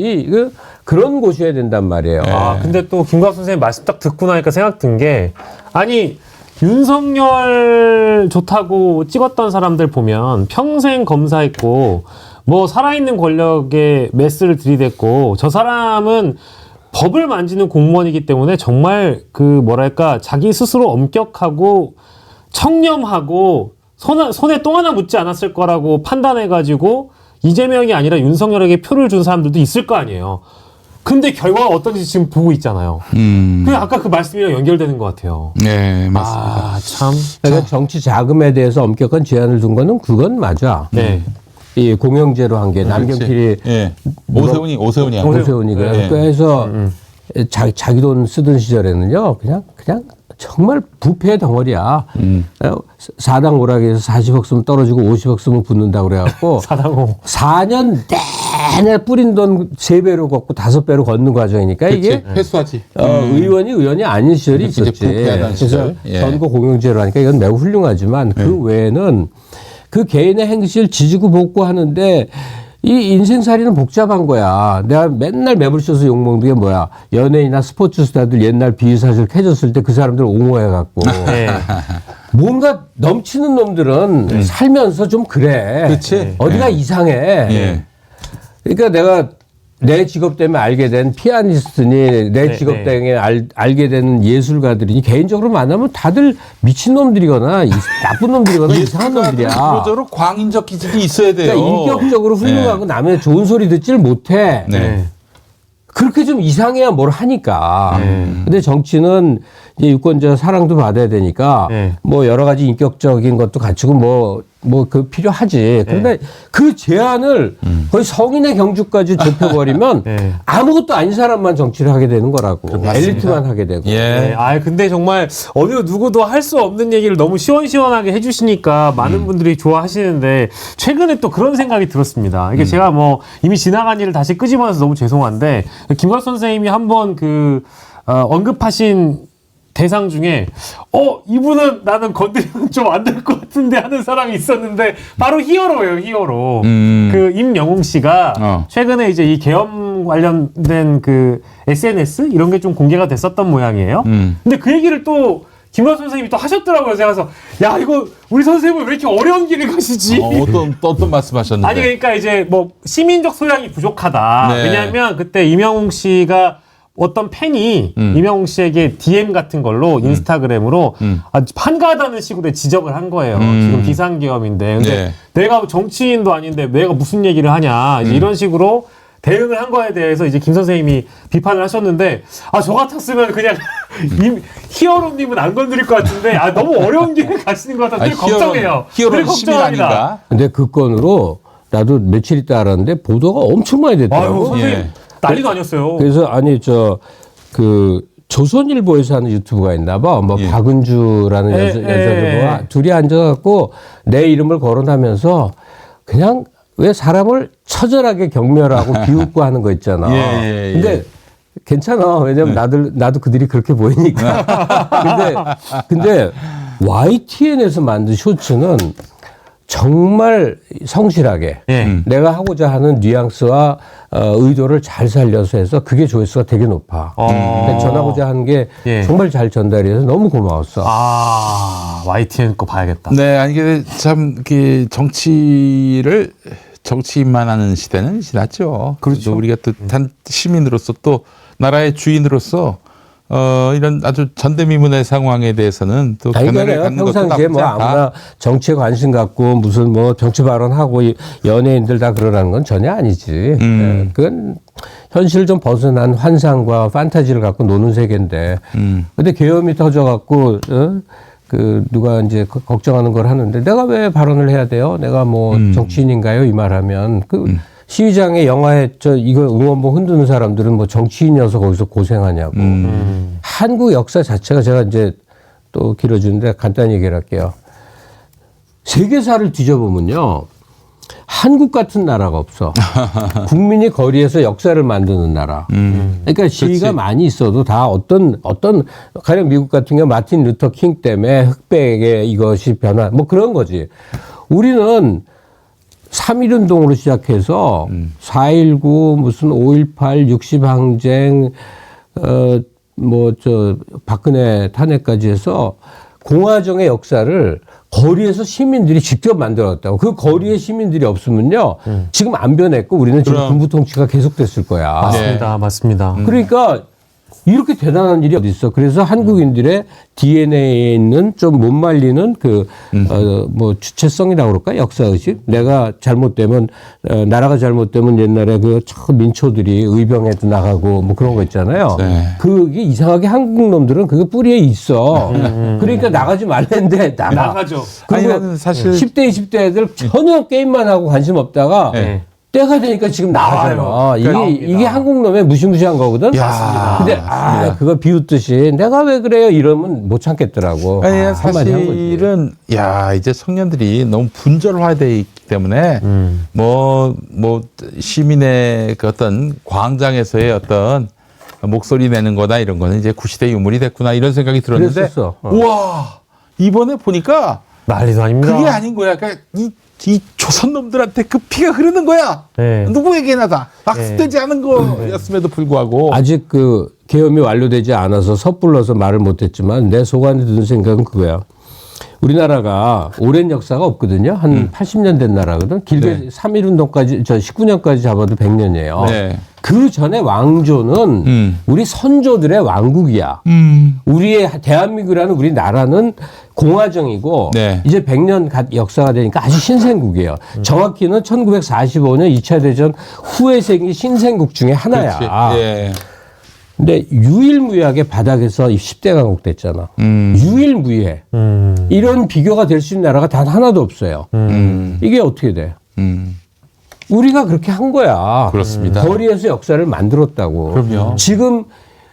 그런 곳이어야 된단 말이에요. 근데 또 김광수 선생님 말씀 딱 듣고 나니까 생각 든 게, 아니, 윤석열 좋다고 찍었던 사람들 보면 평생 검사했고 뭐 살아있는 권력에 메스를 들이댔고 저 사람은 법을 만지는 공무원이기 때문에 정말 그 뭐랄까 자기 스스로 엄격하고 청렴하고 손에 똥 하나 묻지 않았을 거라고 판단해가지고 이재명이 아니라 윤석열에게 표를 준 사람들도 있을 거 아니에요. 근데 결과가 어떤지 지금 보고 있잖아요. 그냥 아까 그 말씀이랑 연결되는 것 같아요. 네, 맞습니다. 아, 참. 그러니까 정치 자금에 대해서 엄격한 제한을 둔 거는 그건 맞아. 네. 이 공영제로 한 게 남경필이 예. 오세훈이 오세훈이 그래서 자기 돈 쓰던 시절에는요 그냥 정말 부패 덩어리야. 4당 오락에서 40억 쓰면 떨어지고 50억 쓰면 붙는다고 그래갖고 4년 내내 뿌린 돈 3배로 걷고 5배로 걷는 과정이니까 이게 회수하지. 의원이 아닌 시절이 있었지. 부패하던 시절. 그래서 선거 공영제로 하니까 이건 매우 훌륭하지만 그 외에는 그 개인의 행실 지지고 볶고 하는데 이 인생살이는 복잡한 거야. 내가 맨날 매불쇼서 욕먹는 게 뭐야. 연예인이나 스포츠 스타들 옛날 비위사실 캐졌을 때 그 사람들 옹호해갖고. 네. 뭔가 넘치는 놈들은 살면서 좀 그래. 그치? 어디가 이상해. 예. 그러니까 내가 내 직업 때문에 알게 된 피아니스트니 내 직업 때문에 알게 되는 예술가들이니 개인적으로 만나면 다들 미친놈들이거나 나쁜 놈들이거나 이상한 놈들이야. 기본적으로 광인적 기질이 있어야 돼요. 그러니까 인격적으로 훌륭하고 남의 좋은 소리 듣질 못해. 네. 그렇게 좀 이상해야 뭘 하니까. 근데 정치는 이제 유권자 사랑도 받아야 되니까 뭐 여러 가지 인격적인 것도 갖추고 뭐 그 필요하지. 그런데 그 제한을 거의 성인의 경주까지 좁혀버리면 아무것도 아닌 사람만 정치를 하게 되는 거라고. 엘리트만 하게 되고. 예. 네. 아 근데 정말 어느 누구도 할 수 없는 얘기를 너무 시원시원하게 해주시니까 많은 분들이 좋아하시는데 최근에 또 그런 생각이 들었습니다. 이게 제가 뭐 이미 지나간 일을 다시 끄집어내서 너무 죄송한데 김광 선생님이 한번 언급하신 대상 중에 이분은 나는 건드리면 좀 안 될 것 같은데 하는 사람이 있었는데 바로 히어로예요. 히어로. 그 임영웅 씨가 최근에 이제 이 계엄 관련된 그 SNS 이런 게 좀 공개가 됐었던 모양이에요. 근데 그 얘기를 또 김광 선생님이 또 하셨더라고요. 제가 그래서 야 이거 우리 선생님은 왜 이렇게 어려운 길을 가시지? 어떤 말씀하셨는데? 아니 그러니까 이제 뭐 시민적 소양이 부족하다. 네. 왜냐하면 그때 임영웅 씨가 어떤 팬이 임영웅 씨에게 DM 같은 걸로 인스타그램으로 한가하다는 식으로 지적을 한 거예요. 지금 비상계엄인데. 근데 내가 정치인도 아닌데 내가 무슨 얘기를 하냐. 이제 이런 식으로 대응을 한 거에 대해서 이제 김 선생님이 비판을 하셨는데 저 같았으면 그냥 히어로님은 안 건드릴 것 같은데 너무 어려운 길을 가시는 것 같아서 늘 걱정해요. 히어로는 시민 아닌가? 근데 그 건으로 나도 며칠 있다 알았는데 보도가 엄청 많이 됐더라고. 선생님 난리도 아니었어요. 그래서 조선일보에서 하는 유튜브가 있나 봐. 박은주라는 여자들과 둘이 앉아갖고 내 이름을 거론하면서 그냥 왜 사람을 처절하게 경멸하고 비웃고 하는 거 있잖아. 근데 괜찮아. 왜냐면 나도 그들이 그렇게 보이니까. 근데 YTN에서 만든 쇼츠는 정말 성실하게 내가 하고자 하는 뉘앙스와 의도를 잘 살려서 해서 그게 조회수가 되게 높아. 전하고자 하는 게 정말 잘 전달이 돼서 너무 고마웠어. YTN 거 봐야겠다. 네, 아니 근데 참 정치인만 하는 시대는 지났죠. 그렇죠. 우리가 또 단 시민으로서 또 나라의 주인으로서 이런 아주 전대미문의 상황에 대해서는 또 견해를 갖는 것도 평상시에 나쁘지 않다. 아무나 정치에 관심 갖고 무슨 정치 발언하고 연예인들 다 그러라는 건 전혀 아니지. 그건 현실을 좀 벗어난 환상과 판타지를 갖고 노는 세계인데. 근데 계엄이 터져갖고 누가 이제 걱정하는 걸 하는데 내가 왜 발언을 해야 돼요? 내가 정치인인가요? 이 말하면 시위장에 영화에 이거 응원봉 흔드는 사람들은 정치인이어서 거기서 고생하냐고. 한국 역사 자체가 제가 이제 또 길어지는데 간단히 얘기를 할게요. 세계사를 뒤져보면요. 한국 같은 나라가 없어. 국민이 거리에서 역사를 만드는 나라. 그러니까 시위가 많이 있어도 다 어떤 가령 미국 같은 경우 마틴 루터 킹 때문에 흑백의 이것이 변화 그런 거지. 우리는 3.1운동으로 시작해서 4.19 무슨 5.18 60항쟁 박근혜 탄핵까지 해서 공화정의 역사를 거리에서 시민들이 직접 만들어왔다고. 그 거리에 시민들이 없으면요. 지금 안 변했고 우리는 지금 군부 통치가 계속됐을 거야. 맞습니다. 맞습니다. 그러니까 이렇게 대단한 일이 어디 있어. 그래서 한국인들의 DNA에 있는 좀 못 말리는 뭐 주체성이라고 그럴까? 역사의식? 내가 잘못되면, 나라가 잘못되면 옛날에 민초들이 의병에도 나가고 뭐 그런 거 있잖아요. 네. 그게 이상하게 한국 놈들은 그게 뿌리에 있어. 그러니까 나가지 말랬는데 나가죠. 아니, 그리고 나는 사실 10대, 20대 애들 전혀 게임만 하고 관심 없다가 네. 때가 되니까 지금 나와요. 이게 한국 놈의 무시무시한 거거든. 야, 근데 그거 비웃듯이 내가 왜 그래요? 이러면 못 참겠더라고. 아니, 한마디 한 거지. 사실은 이제 청년들이 너무 분절화되어 있기 때문에 뭐 시민의 그 어떤 광장에서의 어떤 목소리 내는 거나 이런 거는 이제 구시대 유물이 됐구나 이런 생각이 들었는데 그랬었어. 우와 이번에 보니까 난리도 아닙니다. 그게 아닌 거야. 그러니까 이 조선 놈들한테 그 피가 흐르는 거야. 네. 누구에게나 다 학습되지 않은 거였음에도 불구하고 아직 그 계엄이 완료되지 않아서 섣불러서 말을 못했지만 내 속안에 드는 생각은 그거야. 우리나라가 오랜 역사가 없거든요. 한 80년 된 나라거든. 길게 3.1운동까지 19년까지 잡아도 100년이에요. 네. 그 전에 왕조는 우리 선조들의 왕국이야. 우리의 대한민국이라는 우리 나라는 공화정이고 네. 이제 100년 역사가 되니까 아주 신생국이에요. 정확히는 1945년 2차 대전 후에 생긴 신생국 중에 하나야. 그렇지. 예. 근데 유일무이하게 바닥에서 10대 강국 됐잖아. 유일무이해. 이런 비교가 될 수 있는 나라가 단 하나도 없어요. 이게 어떻게 돼? 우리가 그렇게 한 거야. 그렇습니다. 거리에서 역사를 만들었다고. 그럼요. 지금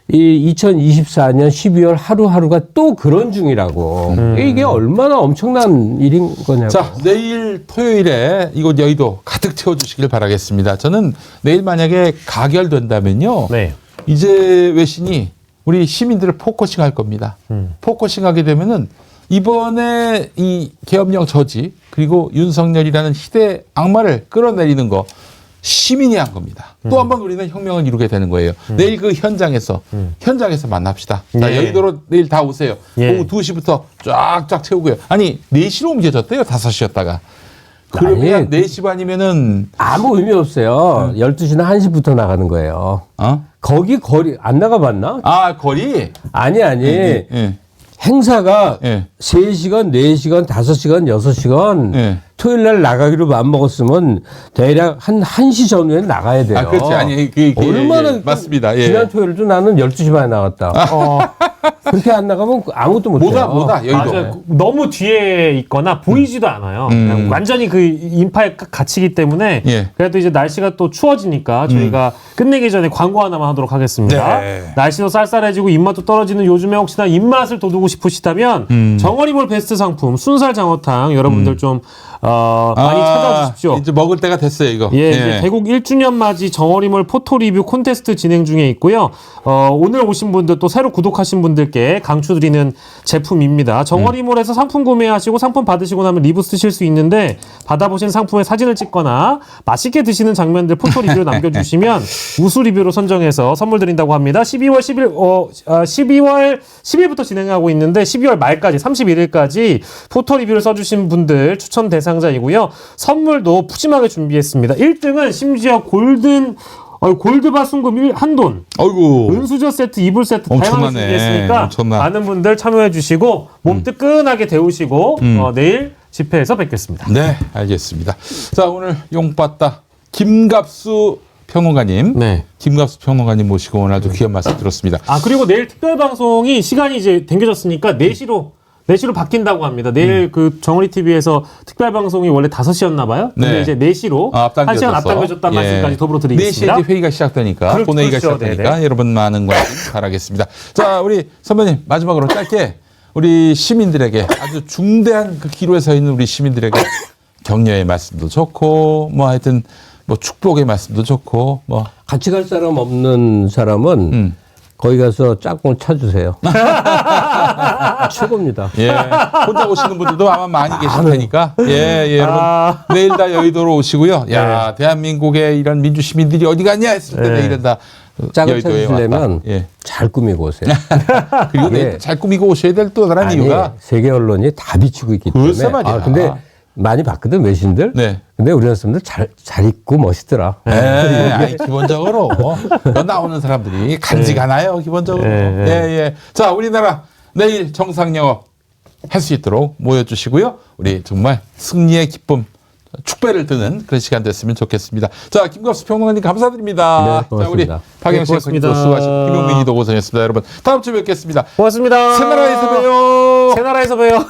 이 2024년 12월 하루하루가 또 그런 중이라고. 이게 얼마나 엄청난 일인 거냐고. 자, 내일 토요일에 이곳 여의도 가득 채워주시길 바라겠습니다. 저는 내일 만약에 가결된다면요. 네. 이제 외신이 우리 시민들을 포커싱 할 겁니다. 포커싱 하게 되면은 이번에 이 계엄령 저지 그리고 윤석열이라는 희대 악마를 끌어내리는 거 시민이 한 겁니다. 또 한 번 우리는 혁명을 이루게 되는 거예요. 내일 그 현장에서 만납시다. 자, 예. 여의도로 내일 다 오세요. 예. 오후 2시부터 쫙쫙 채우고요. 아니 4시로 옮겨졌대요. 5시였다가. 그러면 아니, 4시 반이면은 아무 의미 없어요. 12시나 1시부터 나가는 거예요. 거기 거리 안 나가봤나? 거리? 아니. 예. 행사가 예. 3시간, 4시간, 5시간, 6시간 예. 토요일 날 나가기로 마음먹었으면 대략 한 1시 전후에 나가야 돼요. 그렇지. 아니, 얼마나 맞습니다. 예. 지난 토요일도 나는 12시 반에 나갔다. 그렇게 안 나가면 아무것도 못 해요. 뭐다, 여의도. 맞아요. 너무 뒤에 있거나 보이지도 않아요. 그냥 완전히 그 인파에 갇히기 때문에 예. 그래도 이제 날씨가 또 추워지니까 저희가 끝내기 전에 광고 하나만 하도록 하겠습니다. 네. 날씨도 쌀쌀해지고 입맛도 떨어지는 요즘에 혹시나 입맛을 돋우고 싶으시다면 정어리몰 베스트 상품 순살 장어탕 여러분들 좀 많이 찾아주십시오. 이제 먹을 때가 됐어요, 이거. 예, 이제 대국 1주년 맞이 정어리몰 포토 리뷰 콘테스트 진행 중에 있고요. 오늘 오신 분들 또 새로 구독하신 분들께 강추드리는 제품입니다. 정어리몰에서 상품 구매하시고 상품 받으시고 나면 리뷰 쓰실 수 있는데 받아보신 상품의 사진을 찍거나 맛있게 드시는 장면들 포토 리뷰로 남겨주시면 우수 리뷰로 선정해서 선물 드린다고 합니다. 12월 10일부터 진행하고 있는데 12월 말까지 31일까지 포토 리뷰를 써주신 분들 추천 대상자이고요. 선물도 푸짐하게 준비했습니다. 1등은 심지어 골드바 순금 한돈, 어이구. 은수저 세트, 이불 세트 다양하게 엄청나네. 준비했으니까 엄청나. 많은 분들 참여해 주시고 몸 뜨끈하게 데우시고 내일 집회에서 뵙겠습니다. 네, 알겠습니다. 자, 오늘 용빠따 김갑수 평론가님. 네. 김갑수 평론가님 모시고 오늘 아주 귀한 말씀 들었습니다. 그리고 내일 특별 방송이 시간이 이제 당겨졌으니까 4시로 바뀐다고 합니다. 내일 그 정어리 TV에서 특별 방송이 원래 5시였나 봐요. 근데 네. 이제 4시로 앞당겨져서. 1시간 앞당겨졌다는 말씀까지 더불어 드리겠습니다. 4시에 이제 회의가 시작되니까, 본회의가 그렇죠. 시작되니까 네네. 여러분 많은 관심 바라겠습니다. 자, 우리 선배님 마지막으로 짧게 우리 시민들에게 아주 중대한 그 기로에 서 있는 우리 시민들에게 격려의 말씀도 좋고 뭐 하여튼 뭐 축복의 말씀도 좋고 뭐 같이 갈 사람 없는 사람은 거기 가서 짝꿍 찾으세요. 최고입니다. 예, 혼자 오시는 분들도 아마 많이 계실 테니까 예, 여러분 내일 다 여의도로 오시고요. 야, 대한민국의 이런 민주 시민들이 어디 갔냐 했을 때 내일은 다 짝을 여의도에 찾으시려면 왔다. 예. 잘 꾸미고 오세요. 그리고 예. 잘 꾸미고 오셔야 될 또 다른 아니, 이유가 세계 언론이 다 비추고 있기 글쎄 때문에. 말이야. 근데 많이 봤거든 외신들. 네. 근데 우리나라 사람들 잘 입고 멋있더라. 예, 아니, 기본적으로 나오는 사람들이 간지가나요 기본적으로. 예, 예. 자, 우리나라 내일 정상 영업 할 수 있도록 모여주시고요. 우리 정말 승리의 기쁨, 축배를 드는 그런 시간 됐으면 좋겠습니다. 자, 김갑수 평론가님 감사드립니다. 네, 자, 우리 고맙습니다. 박영식 고맙습니다. 수고하신 김용민이도 고생했습니다. 여러분, 다음 주에 뵙겠습니다. 고맙습니다. 새나라에서 봬요. 새나라에서 봬요.